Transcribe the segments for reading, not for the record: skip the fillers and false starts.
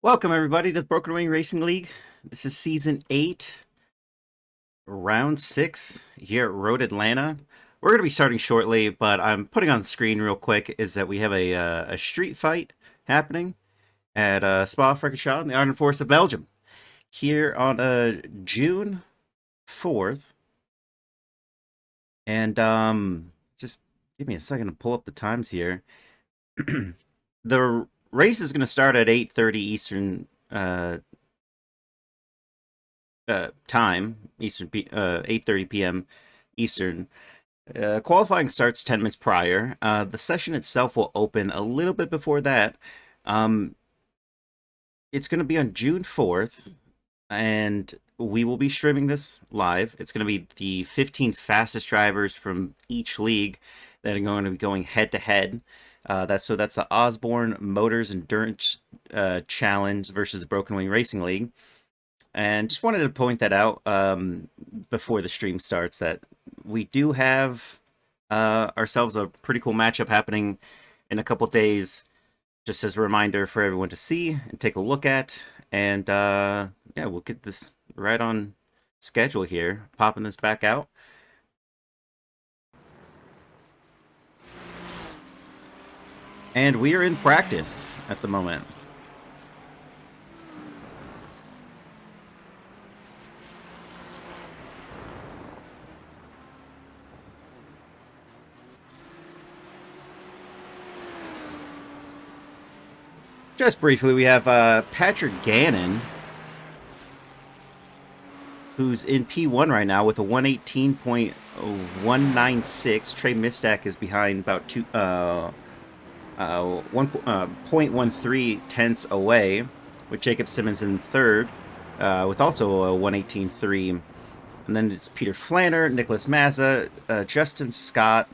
Welcome everybody to the Broken Wing Racing League. This is Season 8, Round 6 here at Road Atlanta. We're going to be starting shortly, but I'm putting on the screen real quick is that we have a street fight happening at Spa-Francorchamps in the Ardennes Forest of Belgium. Here on June 4th. And just give me a second to pull up the times here. The race is going to start at 8:30 Eastern time, 8:30 p.m. Eastern. Qualifying starts 10 minutes prior. The session itself will open a little bit before that. It's going to be on June 4th, and we will be streaming this live. It's going to be the 15 fastest drivers from each league that are going to be going head-to-head. That's the Osborne Motors Endurance Challenge versus the Broken Wing Racing League. And just wanted to point that out before the stream starts, that we do have ourselves a pretty cool matchup happening in a couple days, just as a reminder for everyone to see and take a look at. And yeah, we'll get this right on schedule here, popping this back out. And we are in practice at the moment. Just briefly, we have Patrick Gannon, who's in P1 right now with a 118.196. Trey Mistak is behind about 1.13 tenths away, with Jacob Simmons in third, with also a 118.3. And then it's Peter Flanner, Nicholas Mazza, Justin Scott,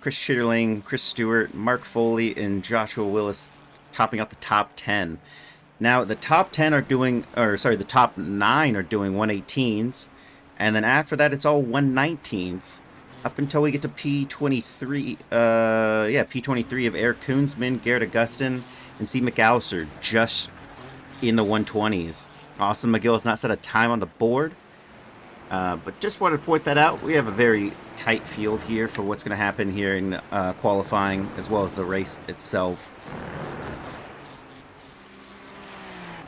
Chris Chitterling, Chris Stewart, Mark Foley, and Joshua Willis topping out the top 10. Now, the top 10 are doing, the top 9 are doing 118s, and then after that, it's all 119s. Up until we get to P23, P23 of Eric Koonsman, Garrett Augustin, and Steve McAllister, just in the 120s. Austin McGill has not set a time on the board, but just wanted to point that out. We have a very tight field here for what's going to happen here in qualifying, as well as the race itself.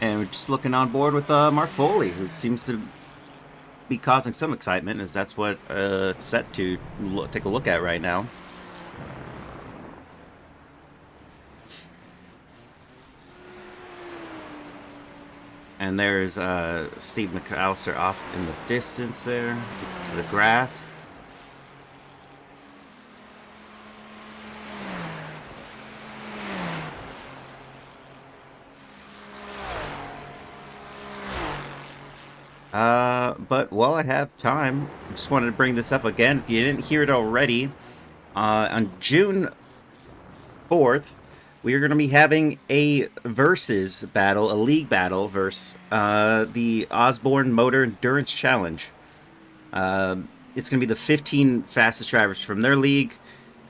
And we're just looking on board with Mark Foley, who seems to be causing some excitement, as that's what it's set to take a look at right now. And there's Steve McAllister off in the distance there to the grass. But while I have time, I just wanted to bring this up again. If you didn't hear it already, on June 4th, we are going to be having a versus battle, a league battle versus the Osborne Motor Endurance Challenge. It's going to be the 15 fastest drivers from their league,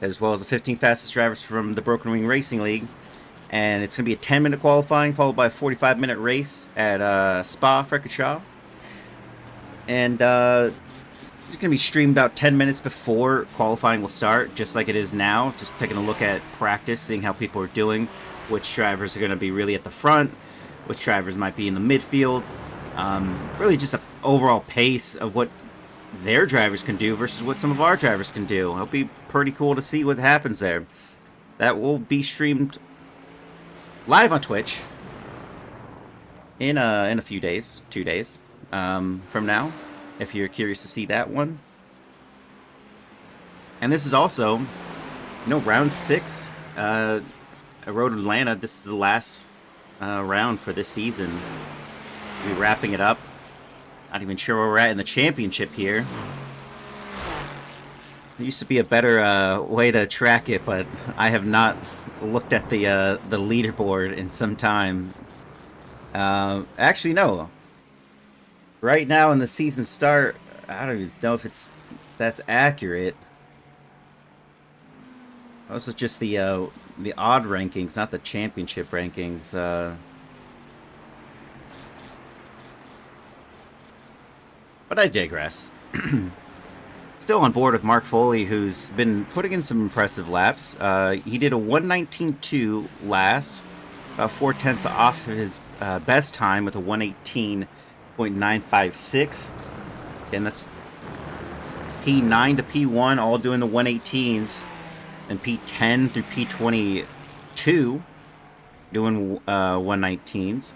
as well as the 15 fastest drivers from the Broken Wing Racing League. And it's going to be a 10-minute qualifying, followed by a 45-minute race at Spa-Francorchamps. And it's going to be streamed about 10 minutes before qualifying will start, just like it is now. Just taking a look at practice, seeing how people are doing, which drivers are going to be really at the front, which drivers might be in the midfield. Really just an overall pace of what their drivers can do versus what some of our drivers can do. It'll be pretty cool to see what happens there. That will be streamed live on Twitch in a few days, 2 days. From now, if you're curious to see that one. And this is also, round 6, at Road Atlanta. This is the last round for this season. We're wrapping it up. Not even sure where we're at in the championship here. There used to be a better way to track it, but I have not looked at the leaderboard in some time. Actually, no. Right now in the season start, I don't even know if that's accurate. Also, just the odd rankings, not the championship rankings. But I digress. Still on board with Mark Foley, who's been putting in some impressive laps. He did a 1:19.2 last, about 4/10 off of his best time with a 1:18.956. And that's P9 to P1, all doing the 1:18s, and P10 through P22 doing 1:19s.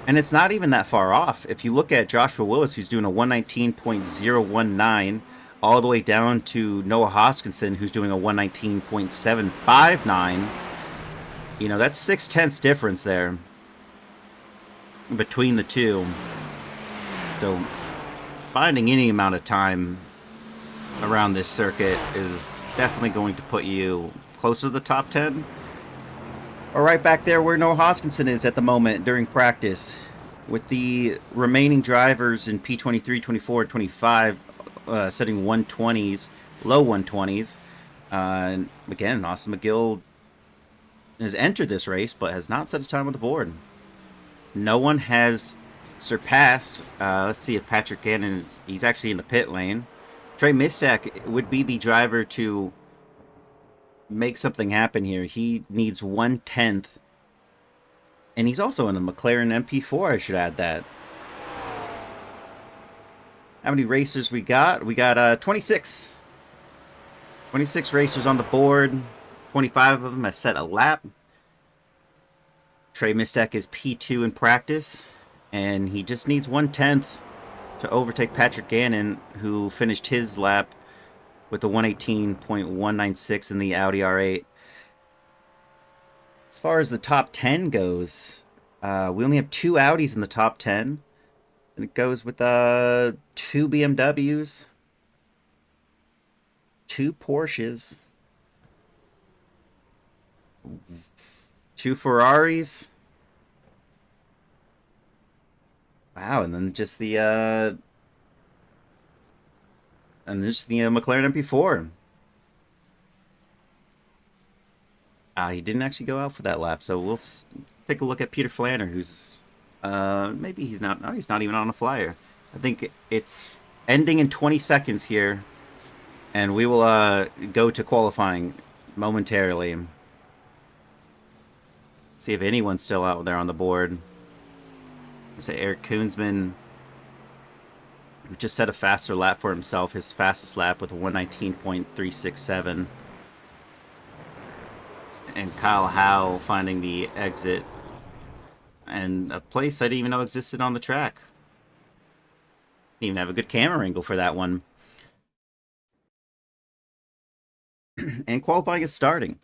And it's not even that far off. If you look at Joshua Willis, who's doing a 1:19.019, all the way down to Noah Hoskinson, who's doing a 1:19.759, you know, that's 6/10 difference there between the two. So finding any amount of time around this circuit is definitely going to put you closer to the top 10. Or right back there where Noah Hoskinson is at the moment during practice, with the remaining drivers in P23, 24, and 25 setting 120s, low 120s. Again, Austin McGill has entered this race, but has not set a time on the board. No one has surpassed. Let's see if Patrick Gannon, he's actually in the pit lane. Trey Mistak would be the driver to make something happen here. He needs 1/10. And he's also in a McLaren MP4, I should add that. How many racers we got? We got 26. 26 racers on the board. 25 of them have set a lap. Trey Mistak is P2 in practice. And he just needs 1/10 to overtake Patrick Gannon, who finished his lap with the 1:18.196 in the Audi R8. As far as the top 10 goes, we only have 2 Audis in the top 10. And it goes with 2 BMWs, 2 Porsches, 2 Ferraris. Wow, and then just the McLaren MP4. He didn't actually go out for that lap, so we'll take a look at Peter Flanner, who's maybe he's not. No, he's not even on a flyer. I think it's ending in 20 seconds here, and we will go to qualifying momentarily. See if anyone's still out there on the board. Say Eric Koonsman, who just set a faster lap for himself, his fastest lap with a 1:19.367. And Kyle Howe finding the exit. And a place I didn't even know existed on the track. Didn't even have a good camera angle for that one. And qualifying is starting.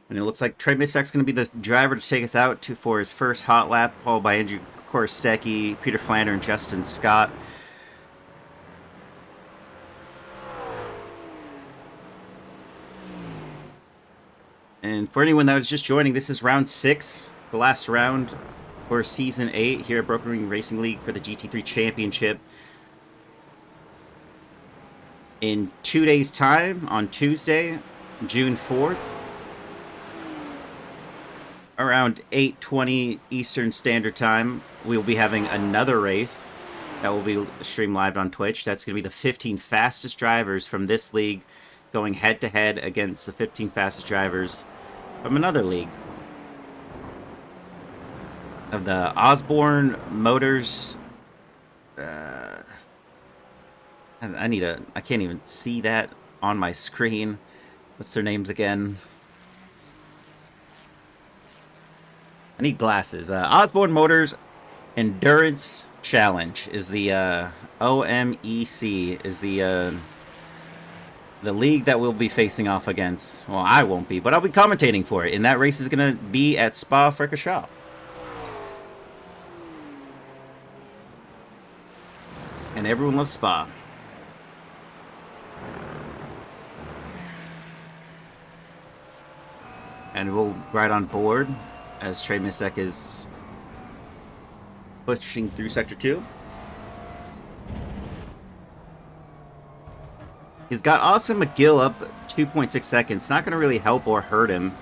And it looks like Trey Mistak's going to be the driver to take us out for his first hot lap, followed by Andrew Korostecki, Peter Flanner, and Justin Scott. And for anyone that was just joining, this is round 6, the last round for season 8 here at Broken Ring Racing League for the GT3 Championship. In 2 days' time, on Tuesday, June 4th, around 8:20 Eastern Standard Time, we will be having another race that will be streamed live on Twitch. That's going to be the 15 fastest drivers from this league going head-to-head against the 15 fastest drivers from another league. Of the Osborne Motors... I can't even see that on my screen. What's their names again? I need glasses. Osborne Motors Endurance Challenge is the OMEC is the league that we'll be facing off against. Well, I won't be, but I'll be commentating for it. And that race is going to be at Spa-Francorchamps. And everyone loves Spa. And we'll ride on board as Trey Misek is pushing through Sector 2. He's got Austin McGill up 2.6 seconds. Not going to really help or hurt him.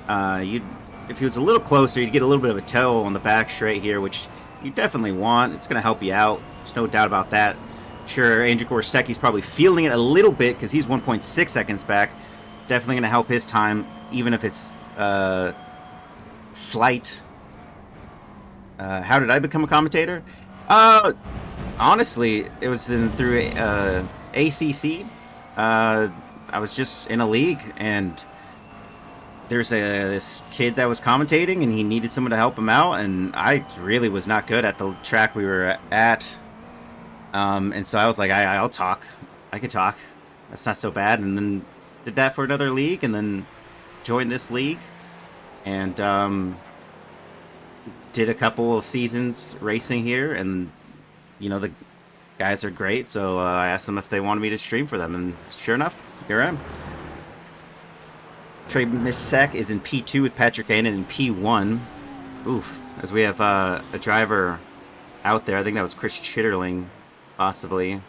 If he was a little closer, you'd get a little bit of a toe on the back straight here, which you definitely want. It's going to help you out. There's no doubt about that. Sure, Andrew Gorstecki's probably feeling it a little bit because he's 1.6 seconds back. Definitely going to help his time, even if it's slight. How did I become a commentator? Honestly, it was through ACC. I was just in a league, and there's this kid that was commentating, and he needed someone to help him out, and I really was not good at the track we were at. And so I was like, I'll talk. I could talk. That's not so bad. And then did that for another league, and then joined this league, and did a couple of seasons racing here, and you know, the guys are great, so I asked them if they wanted me to stream for them, and sure enough, here I am. Trey Misek is in P2 with Patrick Gannon in P1. Oof, as we have a driver out there. I think that was Chris Chitterling, possibly.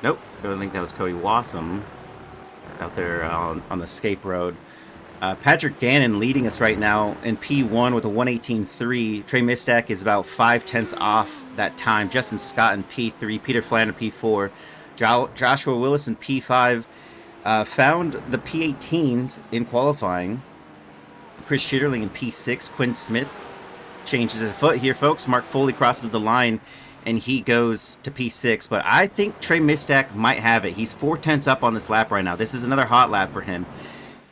Nope, I don't think that was Cody Wassam out there on the Scape Road. Patrick Gannon leading us right now in P1 with a 1:18.3. Trey Misek is about 0.5 off that time. Justin Scott in P3. Peter Flanner P4. Joshua Willis in P5. Found the P18s in qualifying. Chris Schitterling in P6. Quinn Smith changes his foot here, folks. Mark Foley crosses the line, and he goes to P6. But I think Trey Misek might have it. He's 0.4 up on this lap right now. This is another hot lap for him.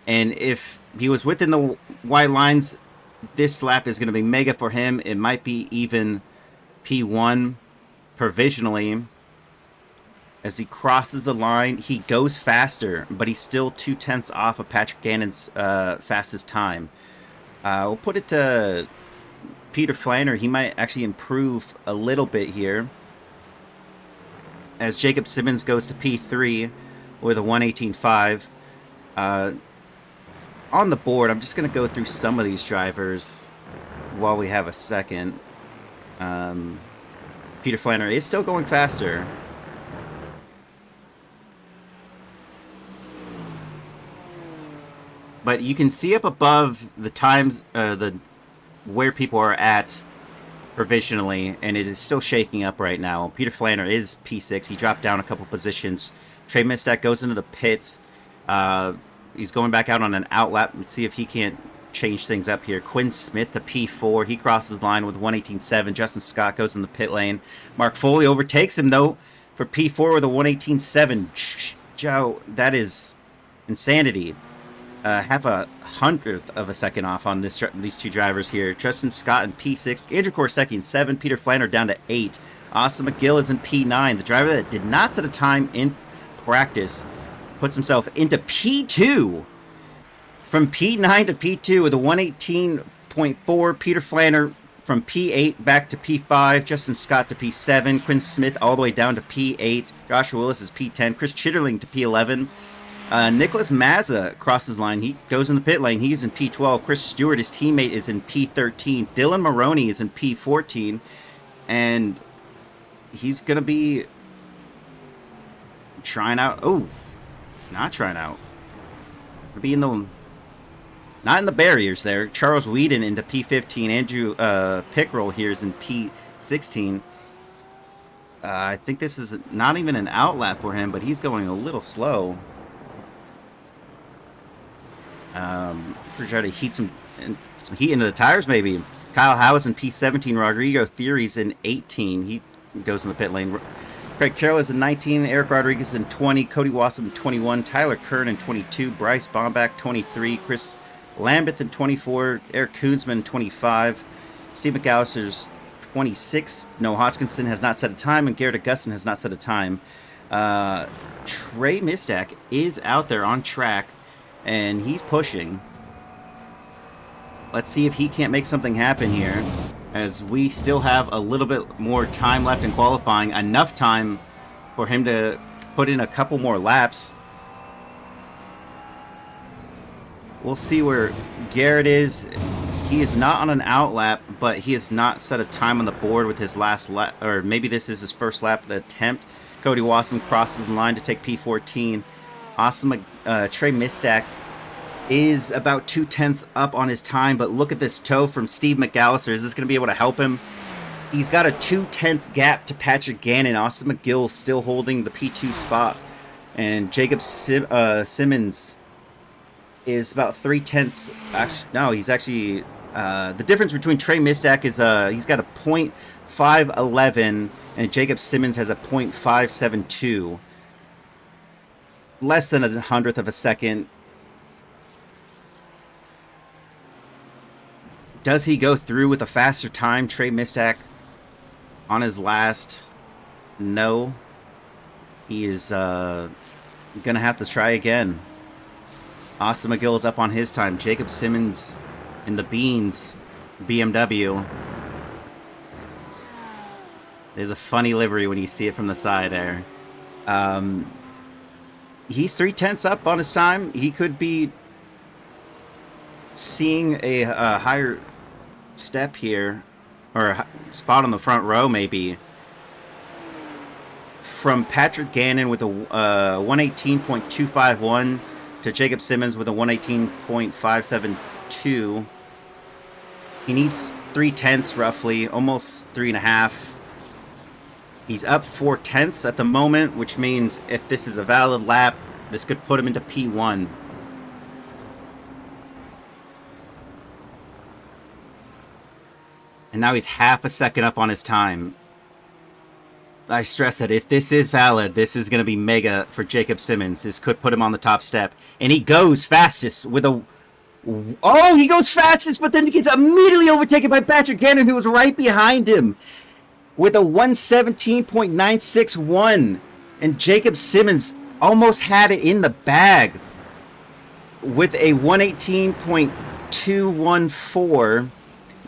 And if he was within the white lines, this lap is going to be mega for him. It might be even P1 provisionally. As he crosses the line, he goes faster, but he's still 0.2 off of Patrick Gannon's fastest time. We'll put it to Peter Flanner. He might actually improve a little bit here. As Jacob Simmons goes to P3 with a 1:18.5. On the board, I'm just going to go through some of these drivers while we have a second. Peter Flanner is still going faster. But you can see up above the times, where people are at provisionally, and it is still shaking up right now. Peter Flanner is P6. He dropped down a couple positions. Trey Misek goes into the pits. He's going back out on an outlap. Let's see if he can't change things up here. Quinn Smith to P4. He crosses the line with 1:18.7. Justin Scott goes in the pit lane. Mark Foley overtakes him, though, for P4 with a 1:18.7. Joe, that is insanity. Half a hundredth of a second off on these two drivers here. Justin Scott in P6. Andrew Korsecki in 7. Peter Flanner down to 8. Austin McGill is in P9. The driver that did not set a time in practice puts himself into P2. From P9 to P2 with a 1:18.4. Peter Flanner from P8 back to P5. Justin Scott to P7. Quinn Smith all the way down to P8. Joshua Willis is P10. Chris Chitterling to P11. Nicholas Mazza crosses line. He goes in the pit lane. He's in P12. Chris Stewart, his teammate, is in P13. Dylan Maroney is in P14. And he's going to be trying out. Oh, not trying out. Be in the, not in the barriers there. Charles Whedon into P15. Andrew Pickrell here is in P16. I think this is not even an outlap for him, but he's going a little slow. We're trying to heat some heat into the tires, maybe. Kyle Howe is in P17. Rodrigo Theory's in 18. He goes in the pit lane. Craig Carroll is in 19. Eric Rodriguez in 20. Cody Wassam in 21. Tyler Kern in 22. Bryce Bomback 23. Chris Lambeth in 24. Eric Koonsman in 25. Steve McAllister's 26. Noah Hodgkinson has not set a time, and Garrett Augustin has not set a time. Trey Misek is out there on track, and he's pushing. Let's see if he can't make something happen here, as we still have a little bit more time left in qualifying. Enough time for him to put in a couple more laps. We'll see where Garrett is. He is not on an out lap, but he has not set a time on the board with his last lap, or maybe this is his first lap of the attempt. Cody Wasson crosses the line to take P14. Awesome. Trey Mistack is about 2/10 up on his time, but look at this toe from Steve McAllister. Is this going to be able to help him? He's got a 2/10 gap to Patrick Gannon. Austin McGill still holding the P2 spot. And Jacob Simmons is about 3/10. Actually, no, he's actually... the difference between Trey Mistack is he's got a .511, and Jacob Simmons has a .572. Less than a hundredth of a second. Does he go through with a faster time? Trey Mistack on his last? No. He is going to have to try again. Austin McGill is up on his time. Jacob Simmons in the Beans BMW. There's a funny livery when you see it from the side there. He's 3/10 up on his time. He could be seeing a higher step here, or a spot on the front row maybe, from Patrick Gannon with a 118.251 to Jacob Simmons with a 118.572. He needs 3/10 roughly, almost 3.5. He's up 4/10 at the moment, which means if this is a valid lap, this could put him into P1. And now he's half a second up on his time. I stress that if this is valid, this is going to be mega for Jacob Simmons. This could put him on the top step. And he goes fastest with a... Oh, he goes fastest, but then he gets immediately overtaken by Patrick Gannon, who was right behind him, with a 117.961. And Jacob Simmons almost had it in the bag with a 118.214.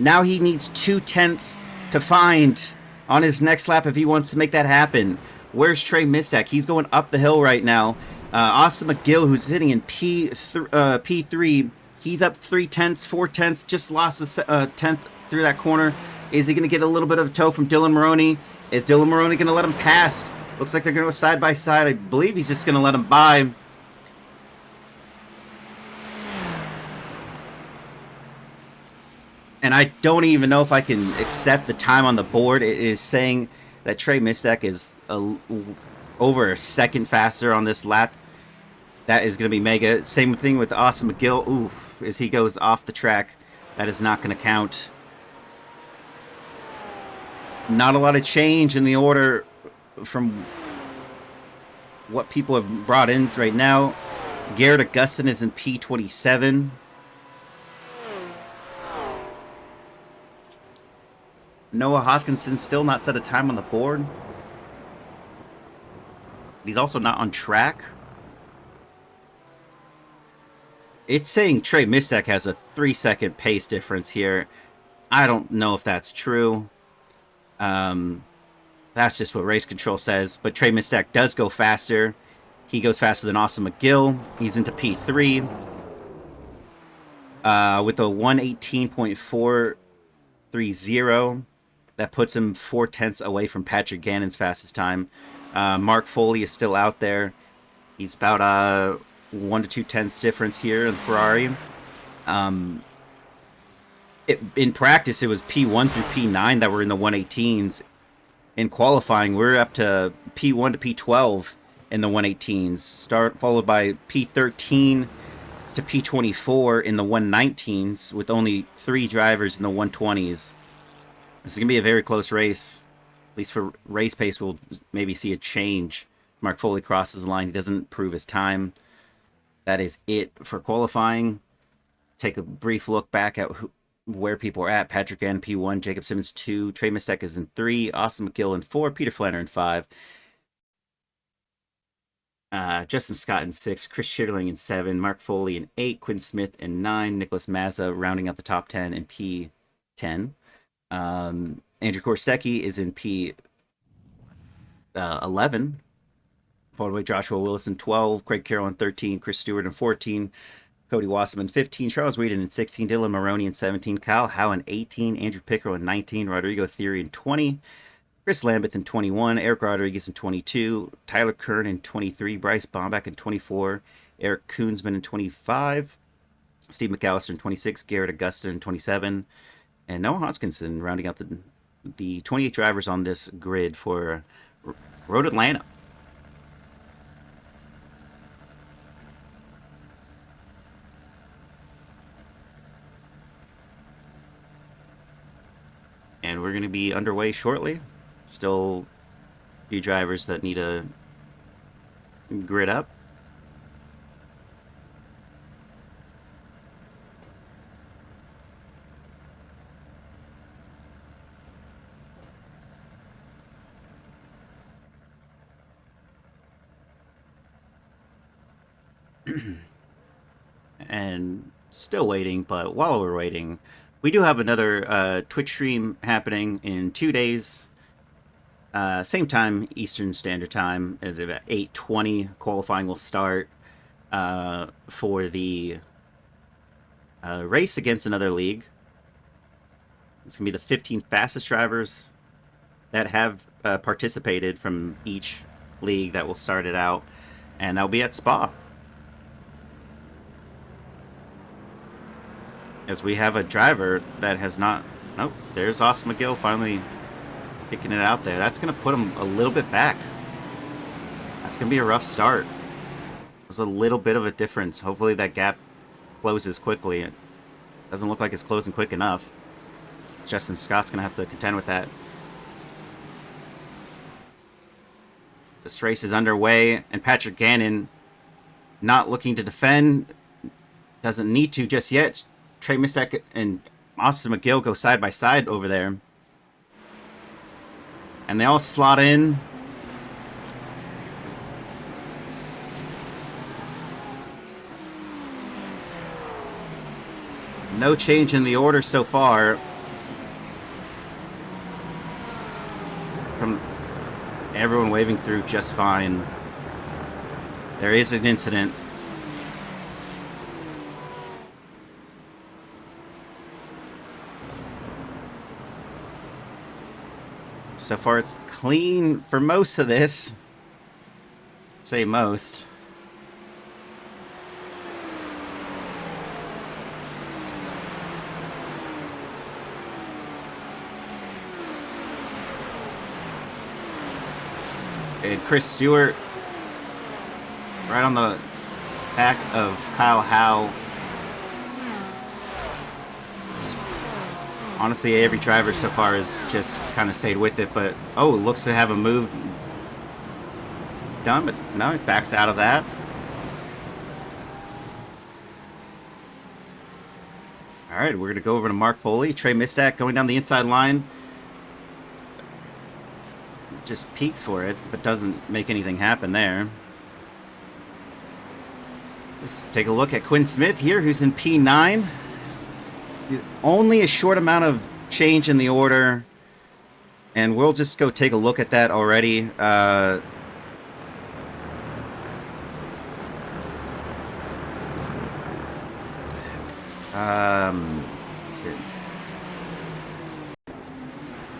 Now he needs 2/10 to find on his next lap if he wants to make that happen. Where's Trey Mistack? He's going up the hill right now. Austin McGill, who's sitting in P3, he's up 3/10, 4/10, just lost a 10th through that corner. Is he going to get a little bit of a toe from Dylan Maroney? Is Dylan Maroney going to let him pass? Looks like they're going to go side by side. I believe he's just going to let him by. And I don't even know if I can accept the time on the board. It is saying that Trey Mistack is over a second faster on this lap. That is going to be mega. Same thing with Austin McGill. Oof, as he goes off the track. That is not going to count. Not a lot of change in the order from what people have brought in right now. Garrett Augustin is in P27. Noah Hodgkinson still not set a time on the board. He's also not on track. It's saying Trey Mistack has a 3-second pace difference here. I don't know if that's true. That's just what race control says. But Trey Mistack does go faster. He goes faster than Austin McGill. He's into P3 with a 118.430. That puts him 4/10 away from Patrick Gannon's fastest time. Mark Foley is still out there. He's about 1 to 2/10 difference here in the Ferrari. In practice, it was P1 through P9 that were in the 118s. In qualifying, we're up to P1 to P12 in the 118s. Followed by P13 to P24 in the 119s, with only 3 drivers in the 120s. This is going to be a very close race. At least for race pace, we'll maybe see a change. Mark Foley crosses the line. He doesn't prove his time. That is it for qualifying. Take a brief look back at where people are at. Patrick Gannon, P1. Jacob Simmons, 2. Trey Mistack is in 3. Austin McGill in 4. Peter Flanner in 5. Justin Scott in 6. Chris Chitterling in 7. Mark Foley in 8. Quinn Smith in 9. Nicholas Mazza rounding out the top 10 in P10. Andrew Korsecki is in P11, followed by Joshua Willis in 12, Craig Carroll in 13, Chris Stewart in 14, Cody Wasserman 15, Charles Whedon in 16, Dylan Maroney in 17, Kyle Howe in 18, Andrew Pickrell in 19, Rodrigo Theory in 20, Chris Lambeth in 21, Eric Rodriguez in 22, Tyler Kern in 23, Bryce Bombach in 24, Eric Koonsman in 25, Steve McAllister in 26, Garrett Augusta in 27, and Noah Hodgkinson rounding out the 28 drivers on this grid for Road Atlanta. And we're going to be underway shortly. Still a few drivers that need to grid up. And still waiting, but while we're waiting, we do have another Twitch stream happening in 2 days. Same time, Eastern Standard Time, as at 8:20. Qualifying will start for the race against another league. It's going to be the 15 fastest drivers that have participated from each league that will start it out, and that'll be at Spa. As we have a driver that has not... Nope, there's Austin McGill finally picking it out there. That's going to put him a little bit back. That's going to be a rough start. There's a little bit of a difference. Hopefully that gap closes quickly. It doesn't look like it's closing quick enough. Justin Scott's going to have to contend with that. This race is underway, and Patrick Gannon not looking to defend. Doesn't need to just yet. Trey Misek and Austin McGill go side by side over there. And they all slot in. No change in the order so far. From everyone waving through just fine. There is an incident. So far, it's clean for most of this. Say most. And Chris Stewart right on the back of Kyle Howe. Honestly, every driver so far has just kind of stayed with it, but looks to have a move done, but no, it backs out of that. All right, we're going to go over to Mark Foley. Trey Mistak going down the inside line. Just peeks for it, but doesn't make anything happen there. Just take a look at Quinn Smith here, who's in P9. Only a short amount of change in the order, and we'll just go take a look at that already.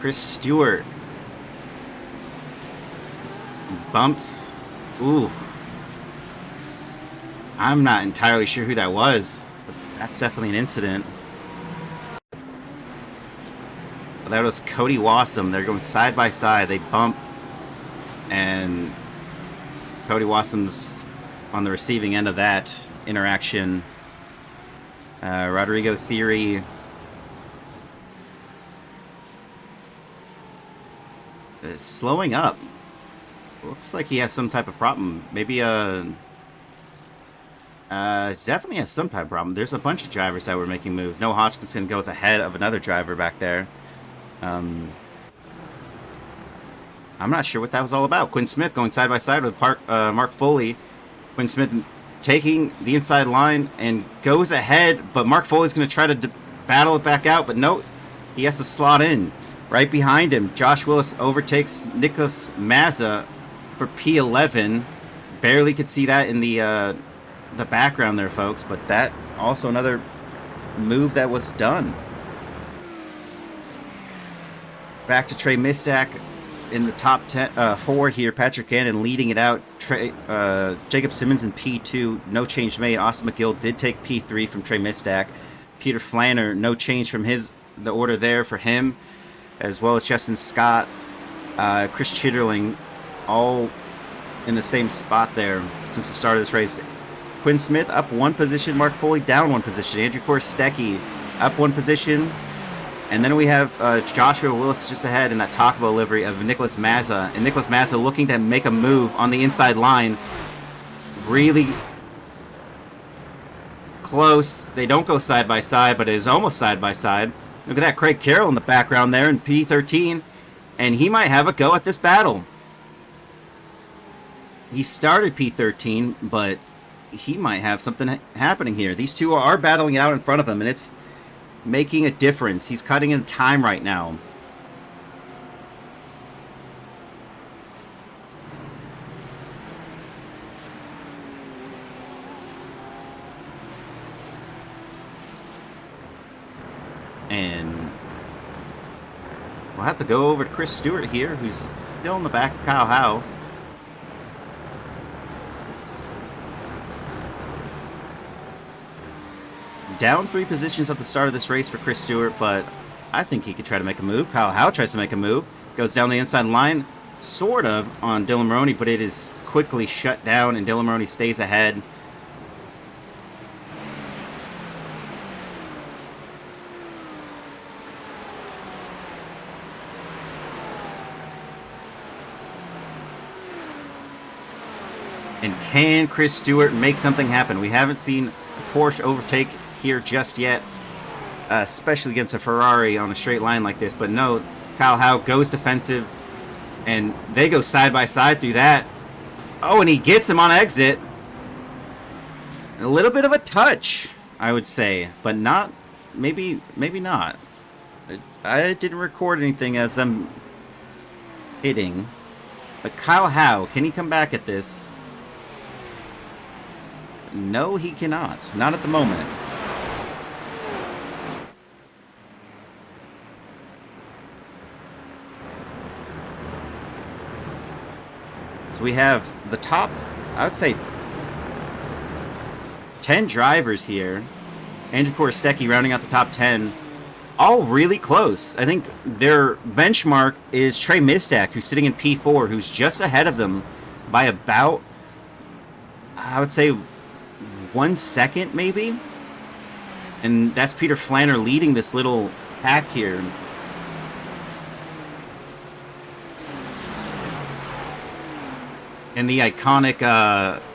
Chris Stewart bumps. Ooh, I'm not entirely sure who that was, but that's definitely an incident. That was Cody Wassam. They're going side by side. They bump, and Cody Wassam's on the receiving end of that interaction. Rodrigo Theory is slowing up. Looks like he has some type of problem. Maybe definitely has some type of problem. There's a bunch of drivers that were making moves. Noah Hodgkinson goes ahead of another driver back there. I'm not sure what that was all about. Quinn Smith going side by side with Mark Foley. Quinn Smith taking the inside line and goes ahead, but Mark Foley's going to try to battle it back out, but no, he has to slot in. Right behind him, Josh Willis overtakes Nicholas Mazza for P11. Barely could see that in the the background there, folks, but that also another move that was done. Back to Trey Mistak in the top 4 here. Patrick Gannon leading it out. Jacob Simmons in P2. No change made. Austin McGill did take P3 from Trey Mistak. Peter Flanner, no change from the order there for him, as well as Justin Scott, Chris Chitterling, all in the same spot there since the start of this race. Quinn Smith up 1 position. Mark Foley down 1 position. Andrew Korstecki is up 1 position. And then we have Joshua Willis just ahead in that Taco livery of Nicholas Mazza. And Nicholas Mazza looking to make a move on the inside line. Really close. They don't go side by side, but it is almost side by side. Look at that, Craig Carroll in the background there in P13. And he might have a go at this battle. He started P13, but he might have something happening here. These two are battling it out in front of him, and it's making a difference. He's cutting in time right now. And we'll have to go over to Chris Stewart here, who's still in the back of Kyle Howe. Down 3 positions at the start of this race for Chris Stewart, but I think he could try to make a move. Kyle Howe tries to make a move. Goes down the inside line, sort of, on Dylan Maroney, but it is quickly shut down, and Dylan Maroney stays ahead. And can Chris Stewart make something happen? We haven't seen Porsche overtake here just yet, especially against a Ferrari on a straight line like this. But no, Kyle Howe goes defensive, and they go side by side through that. Oh, and he gets him on exit. A little bit of a touch, I would say, but not, maybe not. I didn't record anything as I'm hitting. But Kyle Howe, can he come back at this? No, he cannot. Not at the moment. So we have the top, I would say, 10 drivers here. Andrew Korstecki rounding out the top 10. All really close. I think their benchmark is Trey Mistak, who's sitting in P4, who's just ahead of them by about, I would say, 1 second, maybe? And that's Peter Flanner leading this little pack here. And the iconic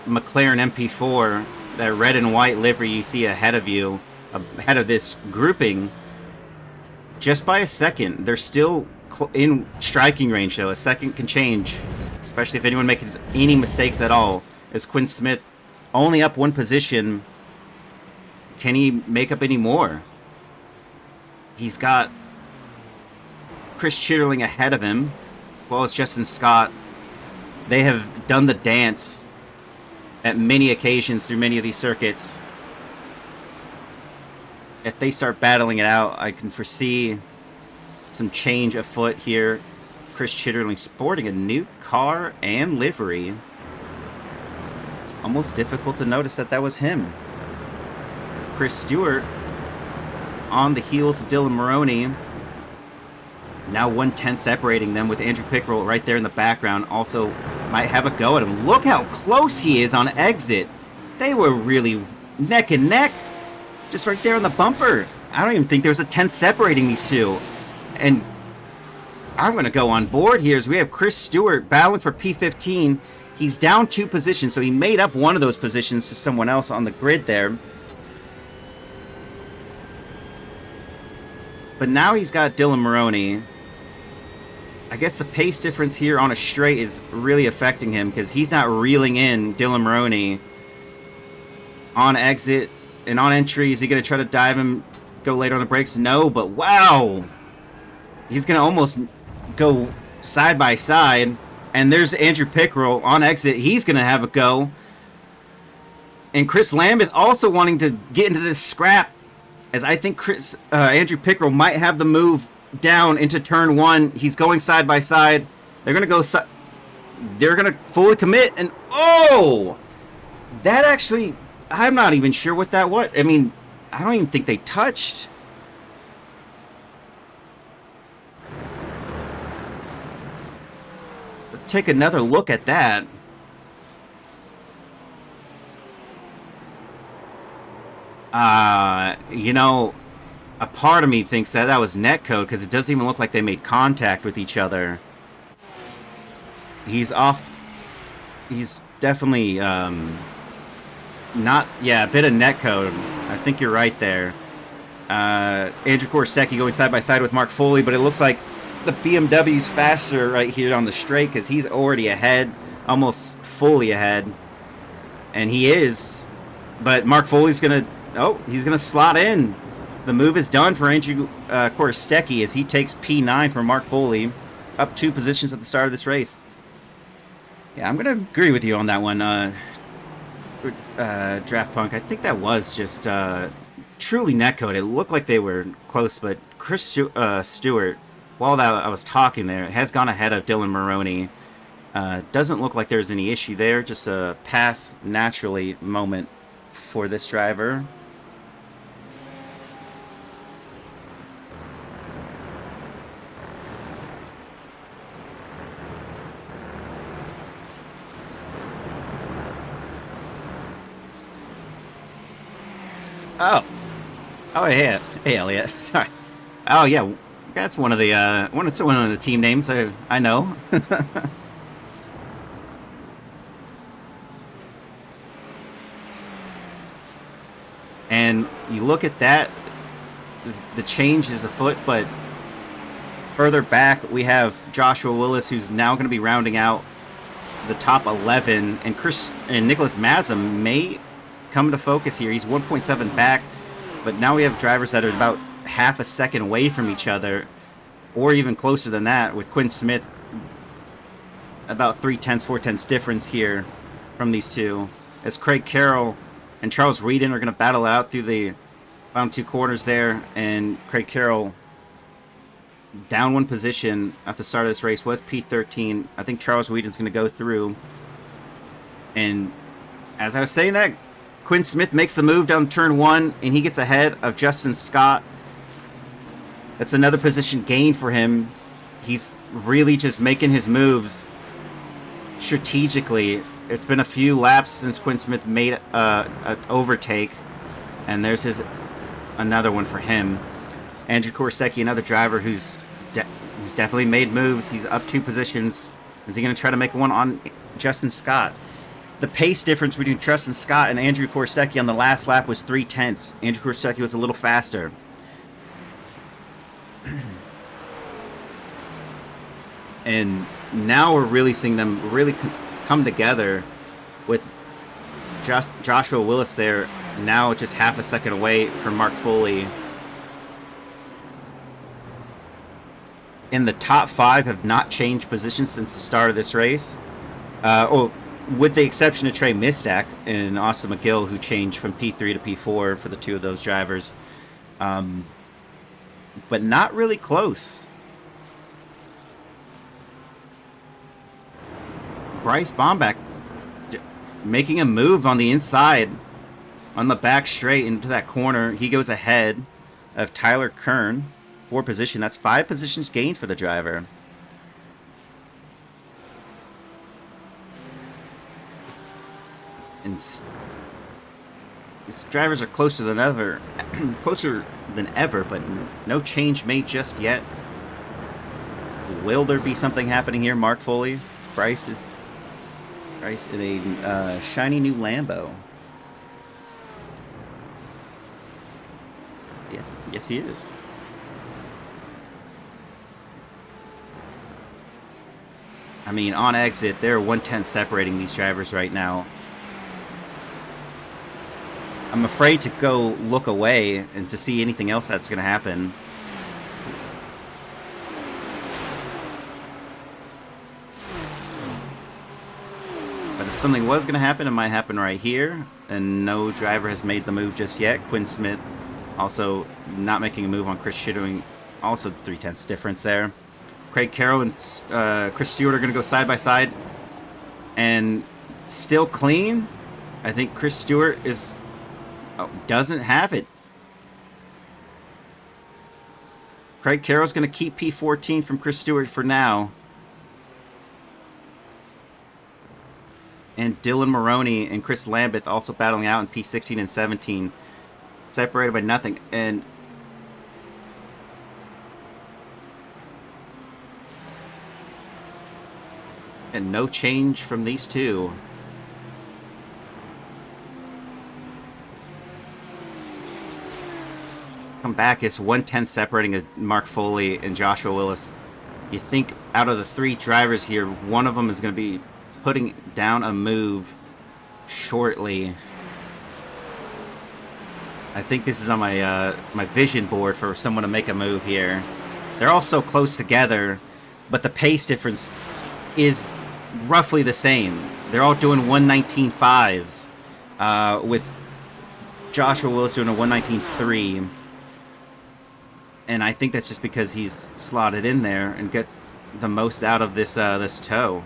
McLaren MP4, that red and white livery you see ahead of you, ahead of this grouping, just by a second. They're still in striking range, though. A second can change, especially if anyone makes any mistakes at all. As Quinn Smith only up 1 position, can he make up any more? He's got Chris Chitterling ahead of him, as well as Justin Scott. They have done the dance at many occasions through many of these circuits. If they start battling it out, I can foresee some change afoot here. Chris Chitterling sporting a new car and livery. It's almost difficult to notice that was him. Chris Stewart on the heels of Dylan Maroney. Now 1/10 separating them, with Andrew Pickrell right there in the background. Also might have a go at him. Look how close he is on exit. They were really neck and neck. Just right there on the bumper. I don't even think there was a 10 separating these two. And I'm going to go on board here as we have Chris Stewart battling for P15. He's down 2 positions, so he made up 1 of those positions to someone else on the grid there. But now he's got Dylan Maroney. I guess the pace difference here on a straight is really affecting him, because he's not reeling in Dylan Maroney on exit. And on entry, is he going to try to dive him, go later on the brakes? No, but wow. He's going to almost go side by side. And there's Andrew Pickrell on exit. He's going to have a go. And Chris Lambeth also wanting to get into this scrap, as I think Andrew Pickrell might have the move down into turn 1. He's going side by side. They're going to go... They're going to fully commit, and oh! That actually... I'm not even sure what that was. I mean, I don't even think they touched. Let's take another look at that. You know, a part of me thinks that was netcode because it doesn't even look like they made contact with each other. He's off. He's definitely not. Yeah, a bit of netcode. I think you're right there. Andrew Korsecki going side by side with Mark Foley, but it looks like the BMW's faster right here on the straight because he's already ahead, almost fully ahead, and he is. But Mark Foley's gonna. Oh, he's going to slot in. The move is done for Andrew Korsecki as he takes P9 from Mark Foley, up 2 positions at the start of this race. Yeah, I'm going to agree with you on that one, Draft Punk. I think that was just truly netcode. It looked like they were close, but Chris Stewart, while I was talking there, has gone ahead of Dylan Maroney. Doesn't look like there's any issue there, just a pass naturally moment for this driver. Oh, hey, Elliot. Sorry. Oh, yeah, that's one of the team names I know. And you look at that, the change is afoot, but further back we have Joshua Willis, who's now going to be rounding out the top 11, and Nicholas Mazem may come to focus here. He's 1.7 back, but now we have drivers that are about half a second away from each other, or even closer than that, with Quinn Smith about 4/10 difference here from these two, as Craig Carroll and Charles Reedon are going to battle out through the bottom 2 corners there, and Craig Carroll down 1 position at the start of this race was P13. I think Charles Reedon's going to go through, and as I was saying that, Quinn Smith makes the move down turn 1, and he gets ahead of Justin Scott. That's another position gain for him. He's really just making his moves strategically. It's been a few laps since Quinn Smith made an overtake, and there's another one for him. Andrew Korsecki, another driver who's definitely made moves. He's up 2 positions. Is he going to try to make one on Justin Scott? The pace difference between Justin Scott and Andrew Korsecki on the last lap was 0.3. Andrew Korsecki was a little faster. And now we're really seeing them really come together with Joshua Willis there, now just half a second away from Mark Foley. In the top 5 have not changed positions since the start of this race. With the exception of Trey Mistak and Austin McGill, who changed from P3 to P4 for the 2 of those drivers. But not really close. Bryce Bomback making a move on the inside, on the back straight into that corner. He goes ahead of Tyler Kern, 4 position. That's 5 positions gained for the driver. And these drivers are closer than ever, but no change made just yet. Will there be something happening here? Mark Foley, Bryce in a shiny new Lambo. Yeah, yes he is. I mean, on exit, there are 1/10 separating these drivers right now. I'm afraid to go look away and to see anything else that's going to happen. But if something was going to happen, it might happen right here. and no driver has made the move just yet. Quinn Smith also not making a move on Chris Shitting, also 0.3 difference there. Craig Carroll and Chris Stewart are going to go side by side, and still clean. I think Chris Stewart doesn't have it. Craig Carroll's going to keep P14 from Chris Stewart for now. And Dylan Maroney and Chris Lambeth also battling out in P16 and 17. Separated by nothing. And no change from these two. Come back, it's 1/10 separating Mark Foley and Joshua Willis. You think out of the 3 drivers here, one of them is going to be putting down a move shortly. I think this is on my my vision board for someone to make a move here. They're all so close together, but the pace difference is roughly the same. They're all doing 1:19.5s, with Joshua Willis doing a 1:19.3. And I think that's just because he's slotted in there and gets the most out of this this tow.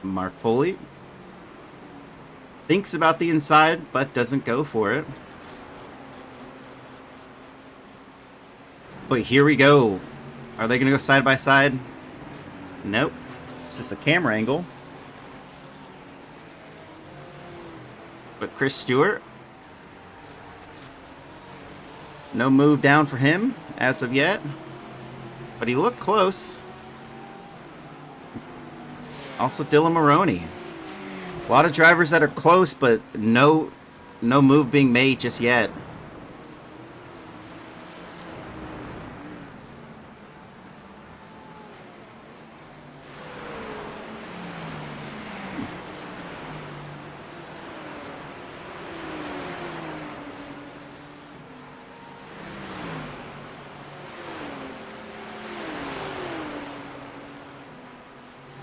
Mark Foley thinks about the inside, but doesn't go for it. But here we go. Are they going to go side by side? Nope. It's just a camera angle. But Chris Stewart, no move down for him as of yet. But he looked close. Also Dylan Maroney. A lot of drivers that are close, but no move being made just yet.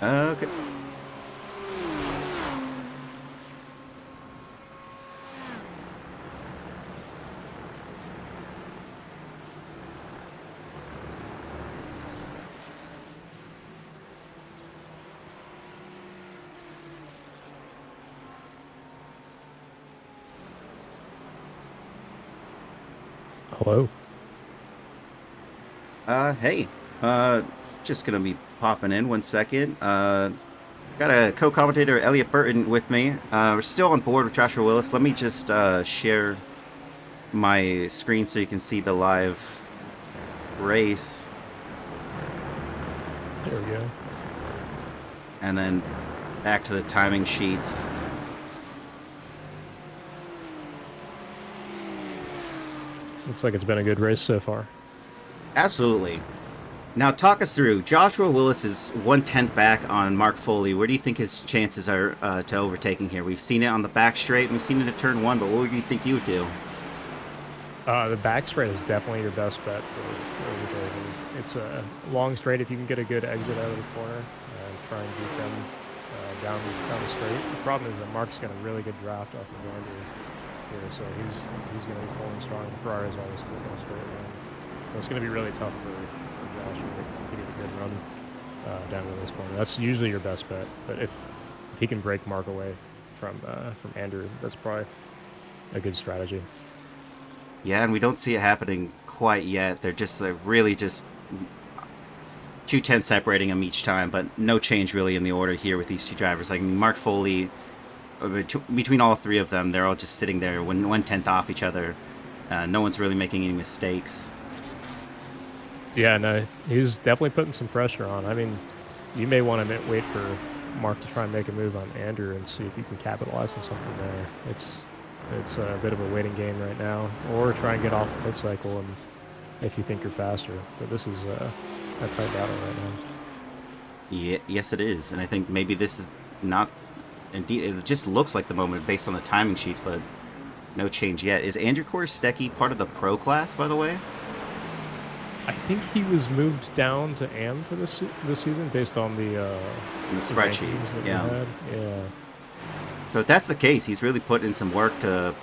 Okay. Hello. Hey. Just gonna be popping in 1 second. Got a co-commentator, Elliot Burton, with me. We're still on board with Joshua Willis. Let me just share my screen so you can see the live race. There we go. And then back to the timing sheets. Looks like it's been a good race so far. Absolutely. Now talk us through. Joshua Willis is 1/10 back on Mark Foley. Where do you think his chances are to overtaking here? We've seen it on the back straight, and we've seen it at turn 1, but what do you think you would do? The back straight is definitely your best bet for overtaking. It's a long straight if you can get a good exit out of the corner and try and beat them down the straight. The problem is that Mark's got a really good draft off of Andrew here, so he's going to be pulling strong. The Ferrari's always quick on a straight line. So it's going to be really tough for Joshua to get a good run down to this corner. That's usually your best bet, but if he can break Mark away from Andrew, that's probably a good strategy. Yeah, and we don't see it happening quite yet. They're really just 2/10 separating them each time, but no change really in the order here with these two drivers. Like Mark Foley, between all 3 of them, they're all just sitting there 1/10 off each other. No one's really making any mistakes. Yeah, no, he's definitely putting some pressure on. I mean, you may want to wait for Mark to try and make a move on Andrew and see if you can capitalize on something there. It's a bit of a waiting game right now, or try and get off the pit cycle and if you think you're faster. But this is a tight battle right now. Yeah, yes, it is, and I think maybe this is not. Indeed, it just looks like the moment based on the timing sheets, but no change yet. Is Andrew Korstekki part of the pro class, by the way? I think he was moved down to AM for this season based on the in the spreadsheet. rankings that we Yeah. had. Yeah. So if that's the case, he's really put in some work to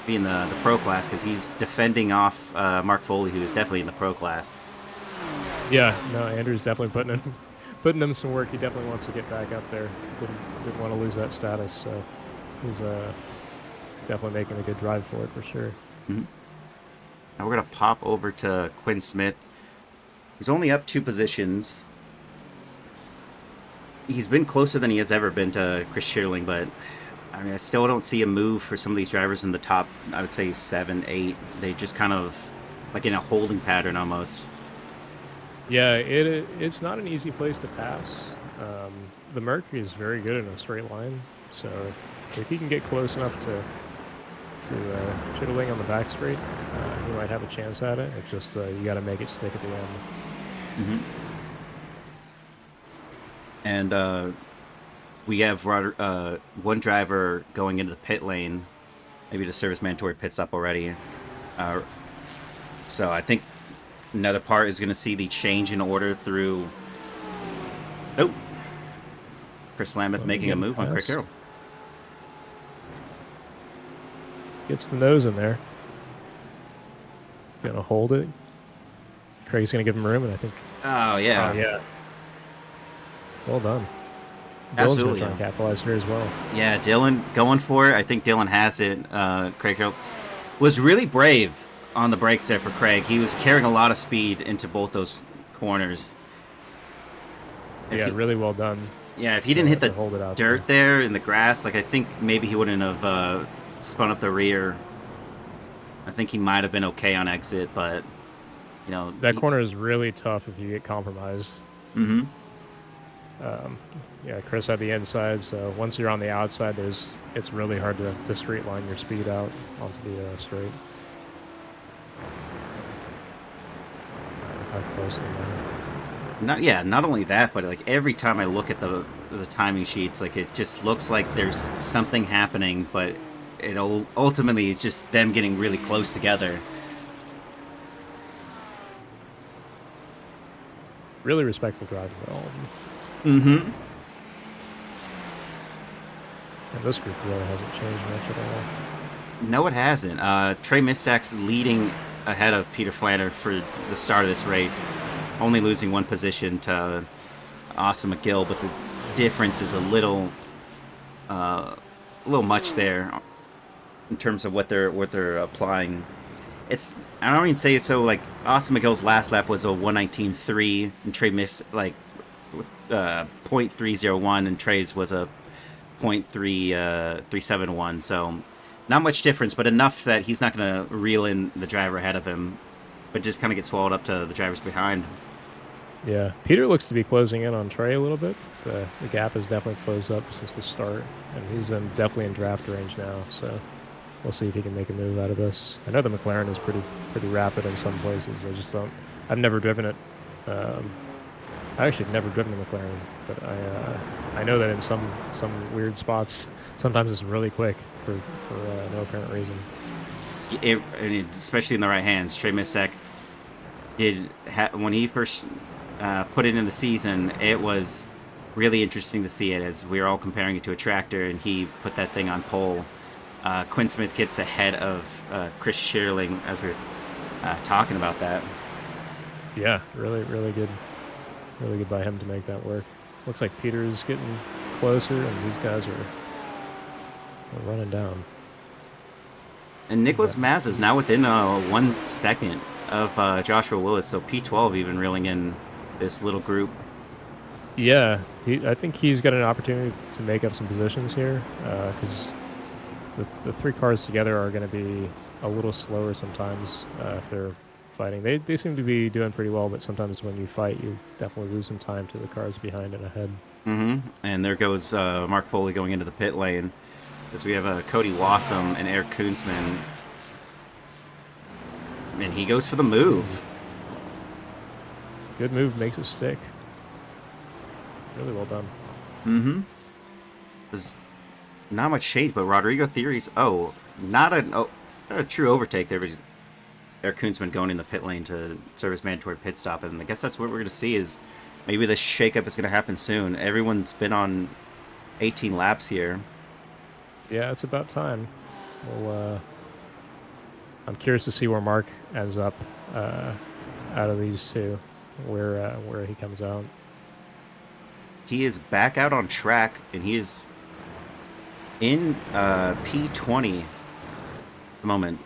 be in the pro class because he's defending off Mark Foley, who is definitely in the pro class. Yeah. No, Andrew's definitely putting him some work. He definitely wants to get back up there. Didn't want to lose that status, so he's definitely making a good drive for it for sure. Mm-hmm. Now we're gonna pop over to Quinn Smith. He's only up 2 positions. He's been closer than he has ever been to Chris Schierling, but I mean, I still don't see a move for some of these drivers in the top, I would say 7, 8. They just kind of like in a holding pattern almost. Yeah, it's not an easy place to pass. The Mercury is very good in a straight line, so if he can get close enough to Chitterling on the back straight, he might have a chance at it. It's just you got to make it stick at the end. Mm-hmm. And we have one driver going into the pit lane, maybe the service mandatory pit stop already. So I think another part is going to see the change in order through. Oh, Chris Lameth making a move on Quick Arrow. Gets the nose in there. Gonna hold it. Craig's gonna give him room, and I think. Oh yeah. Oh yeah. Well done. Absolutely. Dylan's gonna try and capitalize here as well. Yeah, Dylan going for it. I think Dylan has it. Craig Harrells was really brave on the brakes there for Craig. He was carrying a lot of speed into both those corners. Really well done. Yeah, if he didn't hit the dirt there in the grass, like I think maybe he wouldn't have spun up the rear. I think he might have been okay on exit, but you know that corner is really tough if you get compromised. Mm-hmm. Yeah, Chris had the inside, so once you're on the outside, it's really hard to straight line your speed out onto the straight. How close am I? Not only that, but like every time I look at the timing sheets, like it just looks like there's something happening, but it ultimately is just them getting really close together. Really respectful driving by all of them. Mm-hmm. And this group really hasn't changed much at all. No, it hasn't. Trey Mistak's leading ahead of Peter Flanner for the start of this race, only losing 1 position to Austin McGill, but the difference is a little much there in terms of what they're applying. I don't even say so. Like Austin McGill's last lap was a 1:19.3, and Trey missed like 0.301, and Trey's was a 0.371. So not much difference, but enough that he's not going to reel in the driver ahead of him, but just kind of get swallowed up to the drivers behind. Yeah, Peter looks to be closing in on Trey a little bit. The gap has definitely closed up since the start, and he's definitely in draft range now. So we'll see if he can make a move out of this. I know the McLaren is pretty rapid in some places. I just don't. I've never driven it. I actually have never driven a McLaren, but I know that in some weird spots, sometimes it's really quick for no apparent reason. Especially in the right hands. Trey Mistak when he first put it in the season, it was really interesting to see it as we were all comparing it to a tractor, and he put that thing on pole. Quinn Smith gets ahead of Chris Schierling as we were talking about that. Yeah, really good. Really good by him to make that work. Looks like Peter's getting closer, and these guys are running down. And Nicholas Maz is now within 1 second of Joshua Willis, so P12 even reeling in this little group. Yeah, I think he's got an opportunity to make up some positions here, because the 3 cars together are going to be a little slower sometimes if they're fighting. They seem to be doing pretty well, but sometimes when you fight, you definitely lose some time to the cars behind and ahead. Mm-hmm. And there goes Mark Foley going into the pit lane, as we have Cody Wassum and Eric Koonsman. And he goes for the move. Good move, makes it stick. Really well done. Mm-hmm. There's not much change, but Rodrigo Theory's not a true overtake there, but Eric Kunzman going in the pit lane to serve his mandatory pit stop, and I guess that's what we're going to see is maybe this shakeup is going to happen soon. Everyone's been on 18 laps here. Yeah, it's about time. Well, I'm curious to see where Mark ends up out of these two, where he comes out. He is back out on track, and he is in P20 at the moment.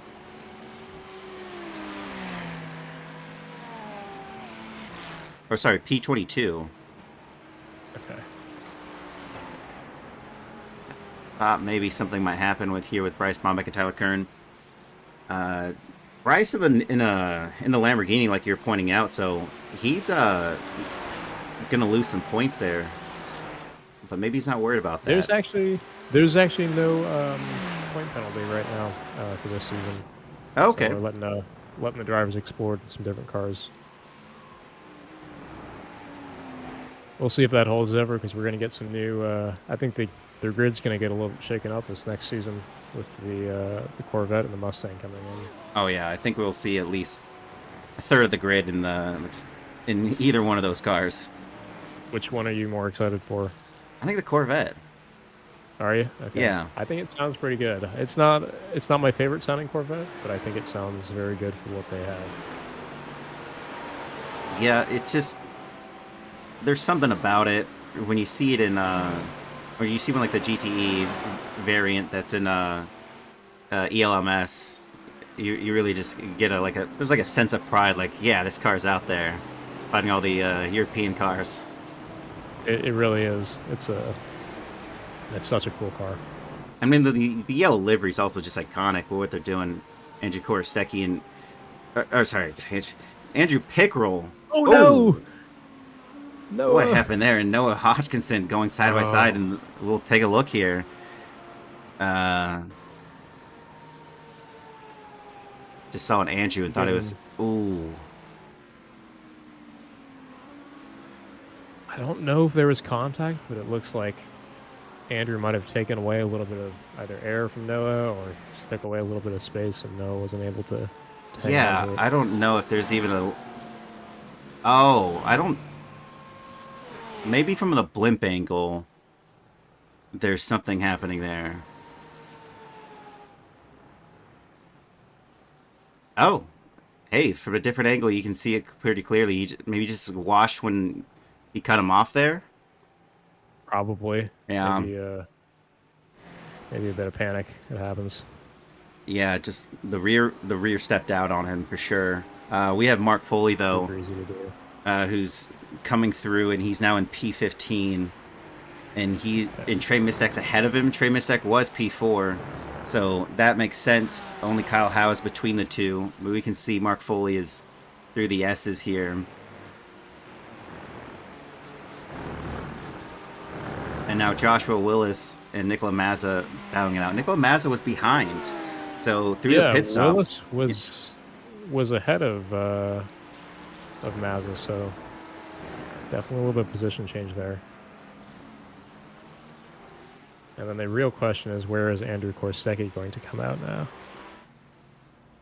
Or sorry, P22. Okay. Maybe something might happen with Bryce Bombeck and Tyler Kern. Bryce in the Lamborghini, like you're pointing out, so he's gonna lose some points there. But maybe he's not worried about that. There's actually no point penalty right now for this season. Okay. So we're letting the drivers explore some different cars. We'll see if that holds ever, because we're going to get some new. I think their grid's going to get a little shaken up this next season with the Corvette and the Mustang coming in. Oh yeah, I think we'll see at least a third of the grid in either one of those cars. Which one are you more excited for? I think the Corvette. Are you? Okay. Yeah. I think it sounds pretty good. It's not my favorite sounding Corvette, but I think it sounds very good for what they have. Yeah, it's just there's something about it when you see it in or you see one like the GTE variant that's in ELMS. You really just get there's like a sense of pride, like, yeah, this car's out there fighting all the European cars. It really is. It's such a cool car. I mean, the yellow livery is also just iconic with what they're doing. Andrew Korostecki and Andrew Pickrell. Oh no! No. What happened there? And Noah Hodgkinson going side by side, and we'll take a look here. Just saw an Andrew and thought it was ooh. I don't know if there was contact, but it looks like Andrew might have taken away a little bit of either air from Noah, or just took away a little bit of space, and Noah wasn't able to Yeah, I don't know if there's even a. Oh, I don't. Maybe from the blimp angle, there's something happening there. Oh, hey, from a different angle, you can see it pretty clearly. He maybe just washed when he cut him off there. Probably. Yeah. Maybe a bit of panic. It happens. Yeah, just the rear stepped out on him for sure. We have Mark Foley though, who's coming through, and he's now in P15, and Trey Mistek's ahead of him. Trey Mistek was P4, so that makes sense. Only Kyle Howe is between the two, but we can see Mark Foley is through the S's here. And now Joshua Willis and Nicola Mazza battling it out. Nicola Mazza was behind, so through the pit stops. Willis was ahead of Mazza, so definitely a little bit of position change there. And then the real question is, where is Andrew Korostecki going to come out now?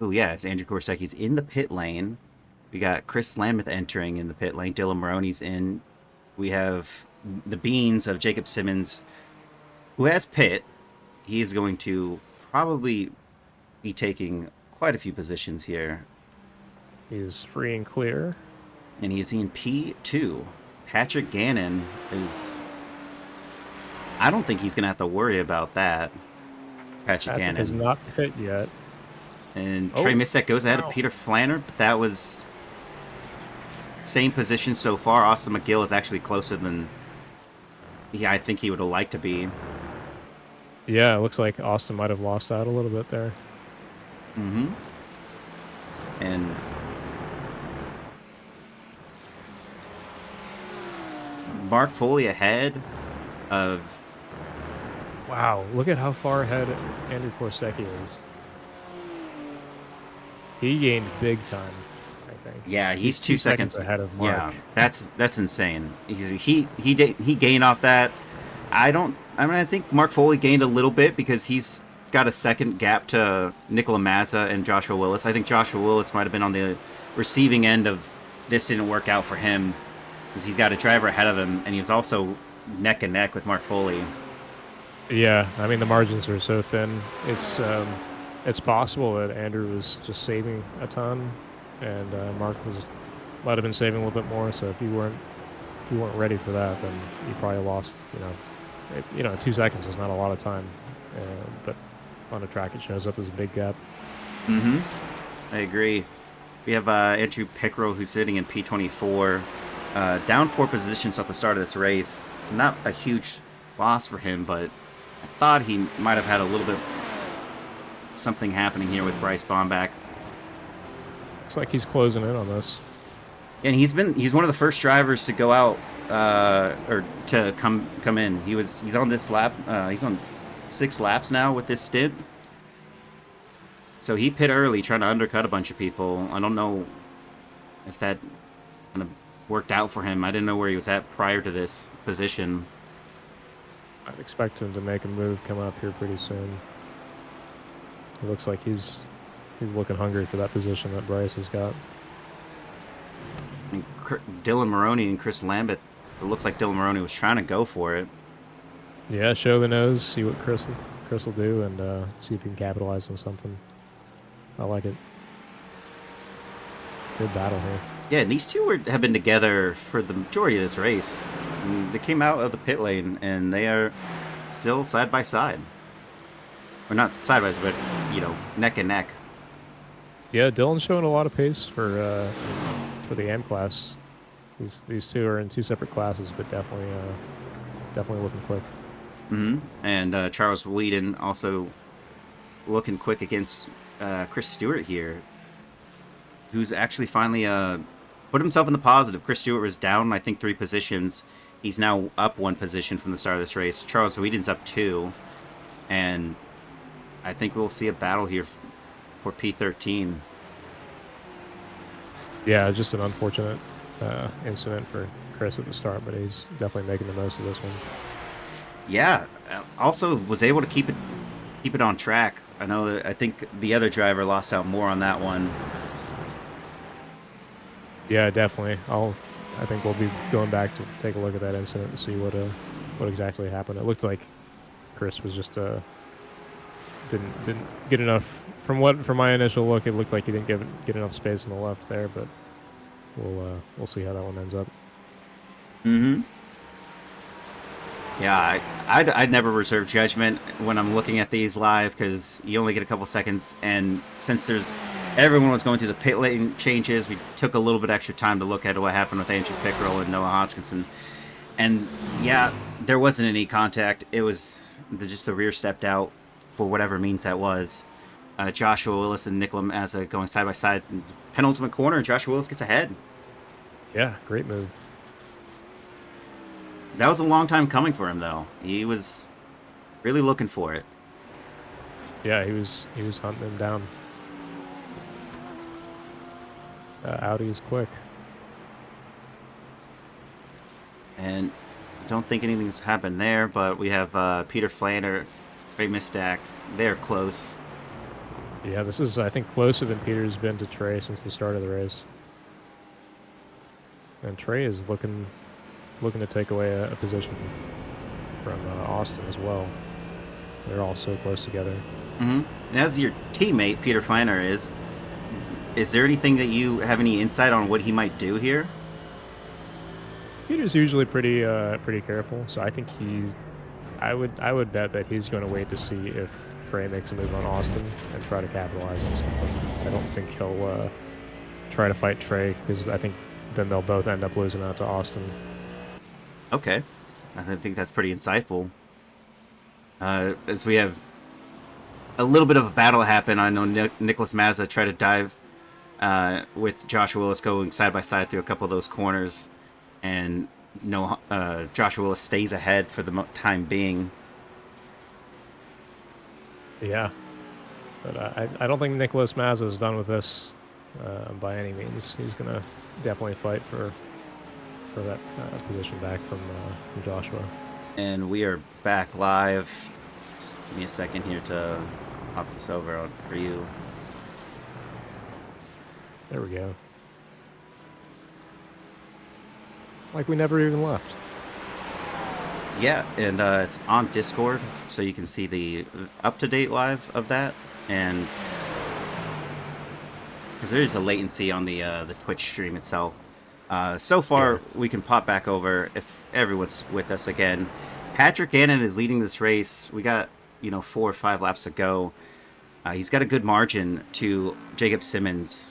Oh yeah, it's Andrew Korostecki's in the pit lane. We got Chris Lameth entering in the pit lane. Dylan Maroney's in. We have the beans of Jacob Simmons, who has pit. He is going to probably be taking quite a few positions here. He's free and clear. And he is in P2. Patrick Gannon is... I don't think he's going to have to worry about that. Patrick Gannon is not pit yet. And Trey Mistek goes ahead of Peter Flanner, but that was... same position so far. Austin McGill is actually closer than I think he would have liked to be. Yeah, it looks like Austin might have lost out a little bit there. Mm-hmm. And Mark Foley ahead of... Wow, look at how far ahead Andrew Korostecki is. He gained big time. Yeah, he's 2 seconds ahead of Mark. Yeah, that's insane. He gained off that. I think Mark Foley gained a little bit because he's got a second gap to Nikola Mazza and Joshua Willis. I think Joshua Willis might have been on the receiving end of this didn't work out for him because he's got a driver ahead of him, and he was also neck and neck with Mark Foley. Yeah, I mean the margins are so thin. It's possible that Andrew was just saving a ton, and Mark might have been saving a little bit more. So if you weren't ready for that, then you probably lost. 2 seconds is not a lot of time, but on a track it shows up as a big gap. Mm-hmm. I agree. We have Andrew Pickrell, who's sitting in P24, down 4 positions at the start of this race. It's not a huge loss for him, but I thought he might have had a little bit something happening here with Bryce Bomback. Looks like he's closing in on this. And he's one of the first drivers to go out or to come in. He's on this lap. He's on 6 laps now with this stint. So he pit early, trying to undercut a bunch of people. I don't know if that kind of worked out for him. I didn't know where he was at prior to this position. I'd expect him to make a move coming up here pretty soon. It looks like he's looking hungry for that position that Bryce has got. And Dylan Maroney and Chris Lambeth. It looks like Dylan Maroney was trying to go for it. Yeah, show the nose, see what Chris will do, and see if he can capitalize on something. I like it. Good battle here. Yeah, and these two have been together for the majority of this race. And they came out of the pit lane, and they are still side by side. Or not side by side, but, neck and neck. Yeah, Dylan's showing a lot of pace for the AM class. These two are in 2 separate classes, but definitely looking quick. Mm-hmm. And Charles Whedon also looking quick against Chris Stewart here, who's actually finally put himself in the positive. Chris Stewart was down, I think, 3 positions. He's now up 1 position from the start of this race. Charles Whedon's up 2. And I think we'll see a battle here for P13. Yeah, just an unfortunate incident for Chris at the start, but he's definitely making the most of this one. Yeah, also was able to keep it on track. I think the other driver lost out more on that one. Yeah, definitely. I think we'll be going back to take a look at that incident and see what exactly happened. It looked like Chris was just didn't get enough. From my initial look, it looked like he didn't get enough space on the left there, but we'll see how that one ends up. Mm-hmm. Yeah, I'd never reserve judgment when I'm looking at these live because you only get a couple seconds, and since everyone was going through the pit lane changes, we took a little bit extra time to look at what happened with Andrew Pickrell and Noah Hodgkinson. And yeah, there wasn't any contact. It was just the rear stepped out for whatever means that was. Joshua Willis and Nikola Mazza going side by side in the penultimate corner, and Joshua Willis gets ahead. Yeah, great move. That was a long time coming for him, though. He was really looking for it. Yeah, he was hunting him down. Audi is quick. And I don't think anything's happened there, but we have Peter Flander, Ray Mistack. They're close. Yeah, this is, I think, closer than Peter's been to Trey since the start of the race. And Trey is looking to take away a position from Austin as well. They're all so close together. Mm-hmm. And as your teammate, Peter Flander is there anything that you have any insight on what he might do here? Peter's usually pretty careful, so I think I would bet that he's going to wait to see if Trey makes a move on Austin and try to capitalize on something. I don't think he'll try to fight Trey because I think then they'll both end up losing out to Austin. Okay, I think that's pretty insightful. As we have a little bit of a battle happen, I know Nicholas Mazza tried to dive with Joshua Willis going side by side through a couple of those corners, and Joshua Willis stays ahead for the time being. Yeah, but I don't think Nicholas Mazza is done with this by any means. He's gonna definitely fight for that position back from Joshua. And we are back live. Just give me a second here to pop this over for you. There we go. Like we never even left. Yeah, and it's on Discord, so you can see the up-to-date live of that, and because there is a latency on the Twitch stream itself. So far, we can pop back over if everyone's with us again. Patrick Gannon is leading this race. We got 4 or 5 laps to go. He's got a good margin to Jacob Simmons,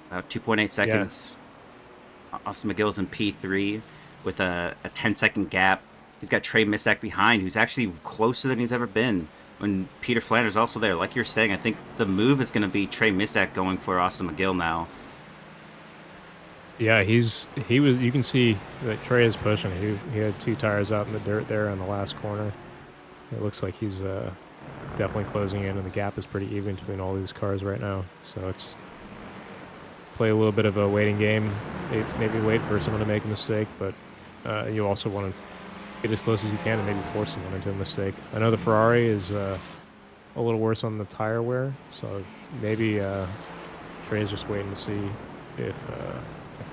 about 2.8 seconds. Yeah. Austin McGill's in P3 with a 10-second gap. He's got Trey Mistak behind, who's actually closer than he's ever been. When Peter Flanders also there, like you're saying, I think the move is going to be Trey Mistak going for Austin McGill now. Yeah, he was. You can see that Trey is pushing. He had 2 tires out in the dirt there on the last corner. It looks like he's definitely closing in, and the gap is pretty even between all these cars right now. So it's play a little bit of a waiting game. Maybe wait for someone to make a mistake, but you also want to get as close as you can and maybe force someone into a mistake. I know the Ferrari is a little worse on the tire wear, so maybe Trey's just waiting to see if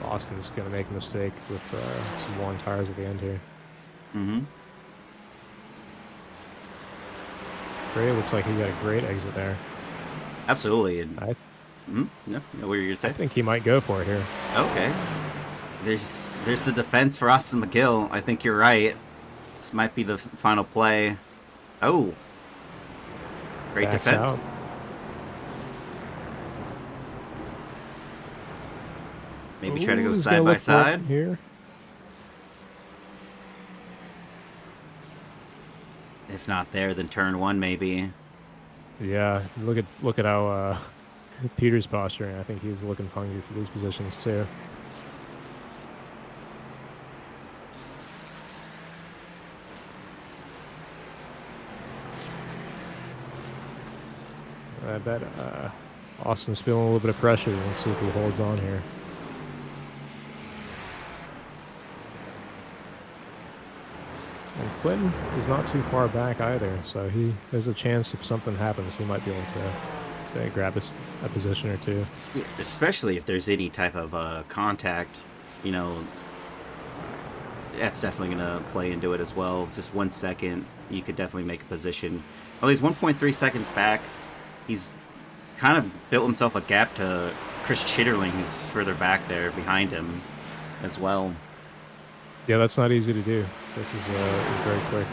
Austin's going to make a mistake with some worn tires at the end here. Mm-hmm. Trey looks like he got a great exit there. Absolutely. No, what were you going to say? I think he might go for it here. Okay. There's the defense for Austin McGill. I think you're right. This might be the final play. Oh. Great Backs defense. Out. Maybe try to go side by side here. If not there, then turn 1 maybe. Yeah, look at how Peter's posturing. I think he's looking hungry for these positions too. I bet Austin's feeling a little bit of pressure. Let's see if he holds on here. And Quinn is not too far back either, so there's a chance if something happens, he might be able to grab a position or 2. Yeah, especially if there's any type of contact, that's definitely going to play into it as well. Just 1 second, you could definitely make a position. Well, he's 1.3 seconds back. He's kind of built himself a gap to Chris Chitterling, who's further back there behind him as well. Yeah, that's not easy to do. This is very quick.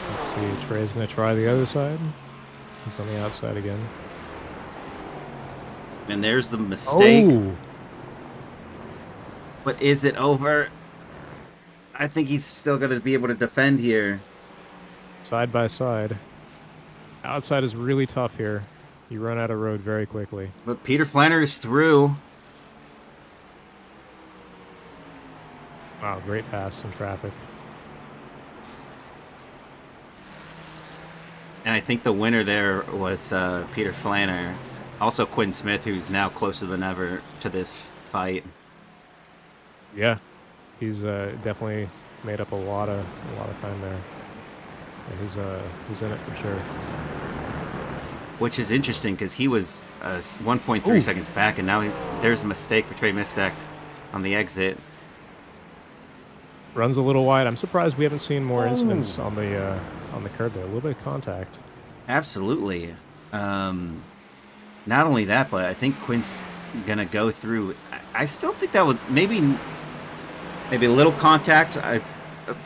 Let's see, Trey's going to try the other side. He's on the outside again. And there's the mistake. Oh! But is it over? I think he's still going to be able to defend here. Side by side. Outside is really tough here. You run out of road very quickly. But Peter Flanders is through. Wow, great pass in traffic. And I think the winner there was Peter Flanner. Also Quinn Smith, who's now closer than ever to this fight. Yeah, he's definitely made up a lot of time there. And he's in it for sure. Which is interesting because he was 1.3 seconds back, and now there's a mistake for Trey Mistak on the exit. Runs a little wide. I'm surprised we haven't seen more incidents on the curb there. A little bit of contact. Absolutely. Not only that, but I think Quinn's gonna go through. I still think that was maybe a little contact. A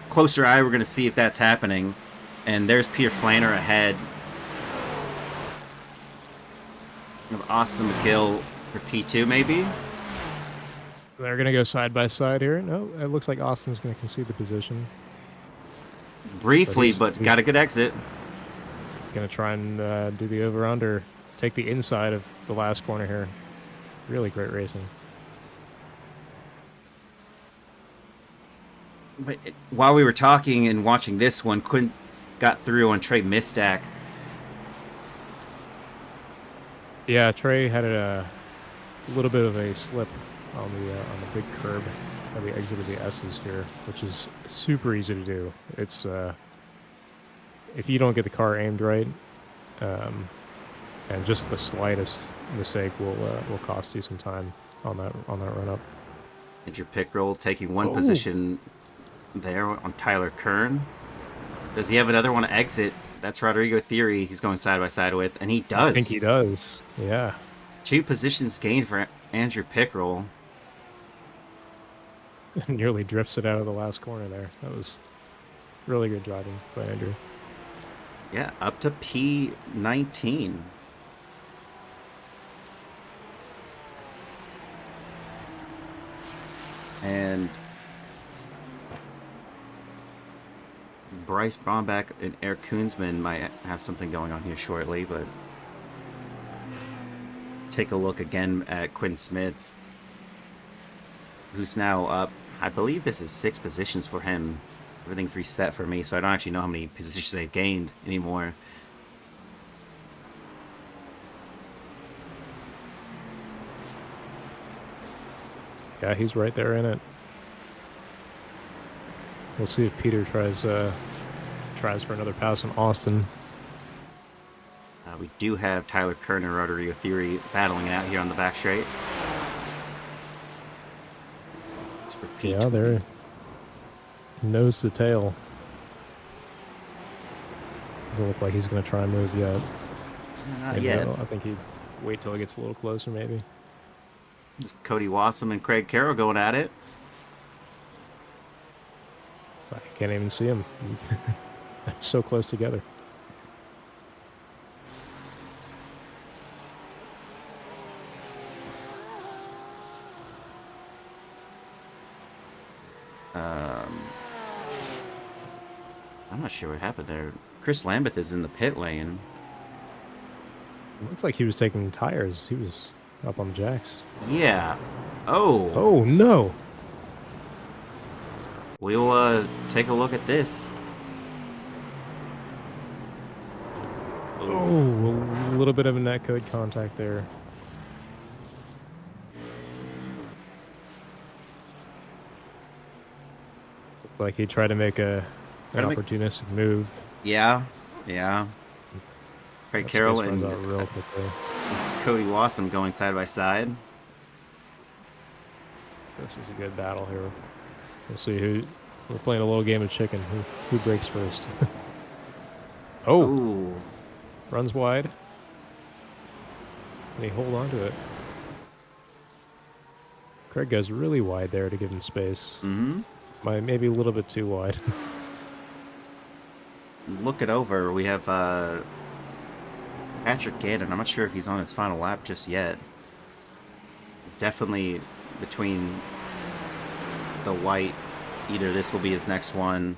closer eye, we're gonna see if that's happening. And there's Peter Flanner ahead of Austin McGill for P2, maybe. They're going to go side by side here. No, it looks like Austin's going to concede the position. Briefly, but got a good exit. Going to try and do the over-under, take the inside of the last corner here. Really great racing. But while we were talking and watching this one, Quinn got through on Trey Mistak. Yeah, Trey had a little bit of a slip on the big curb at the exit of the S's here, which is super easy to do. It's if you don't get the car aimed right, and just the slightest mistake will cost you some time on that run up. Andrew Pickrell taking one Oh. position there on Tyler Kern. Does he have another one to exit? That's Rodrigo Theory he's going side by side with, and he does. I think he does. Yeah. 2 positions gained for Andrew Pickrell. Nearly drifts it out of the last corner there. That was really good driving by Andrew. Yeah, up to P19. And Bryce Bromback and Eric Koonsman might have something going on here shortly, but take a look again at Quinn Smith, who's now up. I believe this is 6 positions for him. Everything's reset for me, so I don't actually know how many positions they've gained anymore. Yeah, he's right there in it. We'll see if Peter tries for another pass on Austin. We do have Tyler Kern and Rodrigo Theory battling it out here on the back straight. It's for P20. Yeah, they're nose to tail. Doesn't look like he's going to try and move yet. Not Maybe yet. I think he'd wait till it gets a little closer, maybe. Just Cody Wassam and Craig Carroll going at it. I can't even see him. So close together. I'm not sure what happened there. Chris Lambeth is in the pit lane. Looks like he was taking tires. He was up on the jacks. Yeah. Oh. Oh, no. We'll take a look at this. Oh, a little bit of a netcode contact there. Looks like he tried to make an opportunistic move. Yeah. Craig Carroll and real quickly. Cody Wassam going side by side. This is a good battle here. We'll see who. We're playing a little game of chicken. Who breaks first? Oh, Ooh. runs wide. Can he hold on to it? Craig goes really wide there to give him space. Mm-hmm. Maybe a little bit too wide. Look it over. We have Patrick Gannon. I'm not sure if he's on his final lap just yet. Definitely between the white. Either this will be his next one,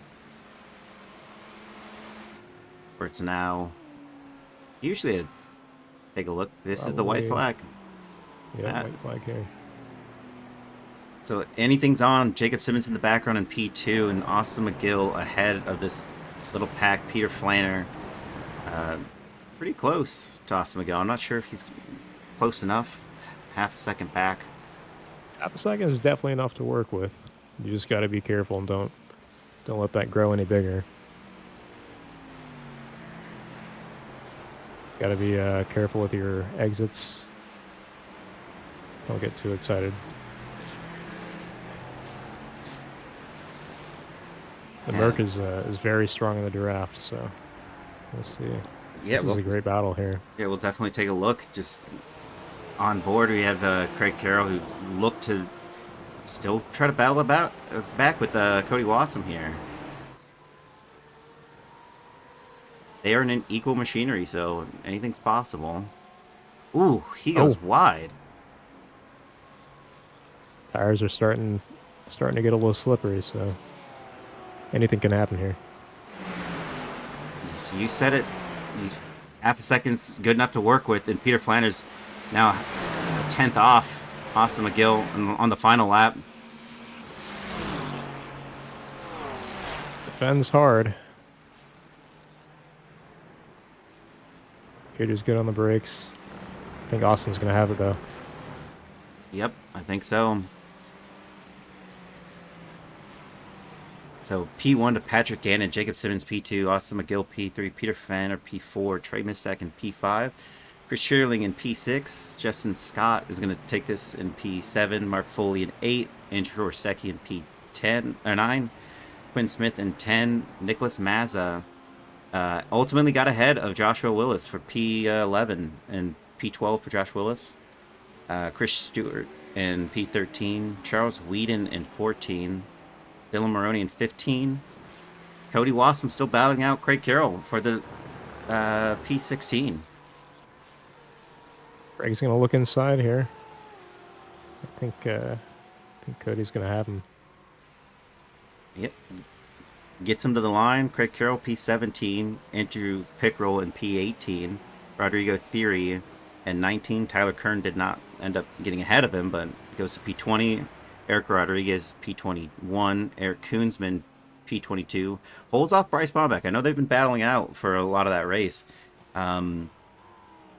or it's now. Usually, take a look. This is the white flag. Yeah, white flag here. So anything's on. Jacob Simmons in the background in P2, and Austin McGill ahead of this little pack. Peter Flanner, pretty close to Austin McGill. I'm not sure if he's close enough. Half a second back. Half a second is definitely enough to work with. You just got to be careful and don't let that grow any bigger. Got to be careful with your exits. Don't get too excited. The Merc is very strong in the draft, so we'll see. Yeah, this is a great battle here. Yeah, we'll definitely take a look. Just on board, we have Craig Carroll, who looked to still try to battle back with Cody Wassam here. They are in equal machinery, so anything's possible. Ooh, he goes wide. Tires are starting to get a little slippery, so anything can happen here. You said it. Half a second's good enough to work with, and Peter Flanders now a 10th off Austin McGill on the final lap. Defends hard. Peter's good on the brakes. I think Austin's going to have it, though. Yep, I think so. So P1 to Patrick Gannon, Jacob Simmons P2, Austin McGill P3, Peter Fanner P4, Trey Mistak in P5, Chris Shearling in P6, Justin Scott is going to take this in P7, Mark Foley in 8, Andrew Orsecki in P10 or 9, Quinn Smith in 10, Nicholas Mazza ultimately got ahead of Joshua Willis for P11 and P12 for Josh Willis, Chris Stewart in P13, Charles Whedon in 14, Dylan Maroney in 15. Cody Wassam still battling out Craig Carroll for the P16. Craig's going to look inside here. I think Cody's going to have him. Yep. Gets him to the line. Craig Carroll, P17. Andrew Pickrell in P18. Rodrigo Theory in 19. Tyler Kern did not end up getting ahead of him, but goes to P20. Eric Rodriguez, P21. Eric Koonsman, P22. Holds off Bryce Bombeck. I know they've been battling out for a lot of that race. And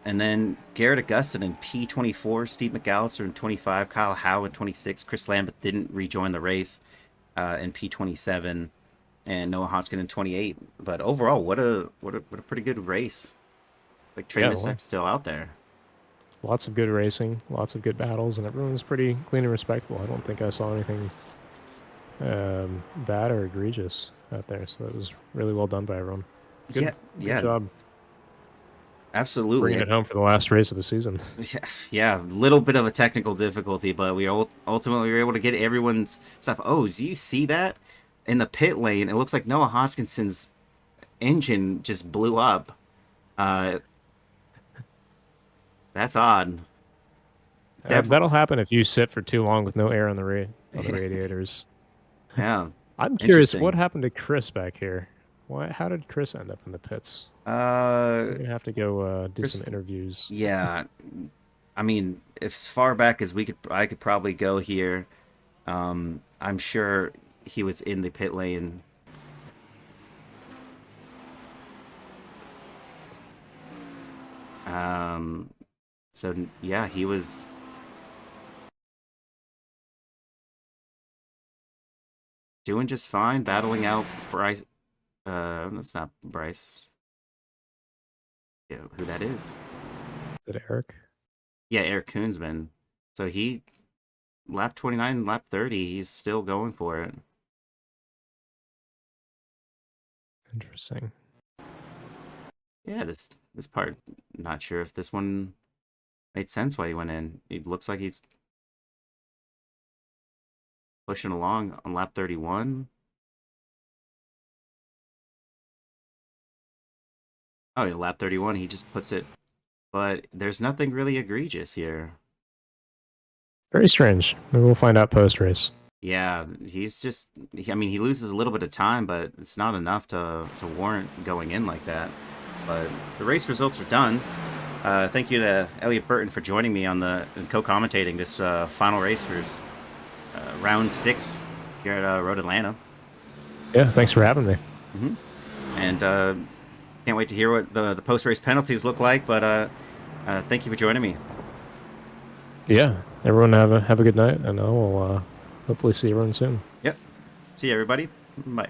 then Garrett Augustin in P24. Steve McAllister in 25. Kyle Howe in 26. Chris Lambeth didn't rejoin the race in P27. And Noah Hodgkin in 28. But overall, what a pretty good race. Like Trey Missek's still out there. Lots of good racing, lots of good battles, and everyone's pretty clean and respectful. I don't think I saw anything bad or egregious out there, so that was really well done by everyone. Good job. Absolutely. Bringing it home for the last race of the season. Yeah, a little bit of a technical difficulty, but we ultimately were able to get everyone's stuff. Oh, do you see that? In the pit lane, it looks like Noah Hodgkinson's engine just blew up. That's odd. That'll happen if you sit for too long with no air on the radiators. Yeah. I'm curious, what happened to Chris back here? How did Chris end up in the pits? We're gonna have to go do some interviews. Yeah, I mean, as far back as I could probably go here. I'm sure he was in the pit lane. So yeah, he was doing just fine, battling out Bryce. That's not Bryce. Yeah, who that is? Is it Eric? Yeah, Eric Koonsman. So he lap 29, lap 30. He's still going for it. Interesting. Yeah, this part, not sure if this one made sense why he went in. It looks like he's pushing along on lap 31. Oh, yeah, lap 31, he just puts it. But there's nothing really egregious here. Very strange. Maybe we'll find out post-race. Yeah, he's just... I mean, he loses a little bit of time, but it's not enough to warrant going in like that. But the race results are done. Thank you to Elliot Burton for joining me on and co-commentating this final race for round 6 here at Road Atlanta. Yeah, thanks for having me. And can't wait to hear what the post-race penalties look like, but thank you for joining me. Yeah, everyone have a good night, and I will hopefully see everyone soon. Yep. See you, everybody. Bye.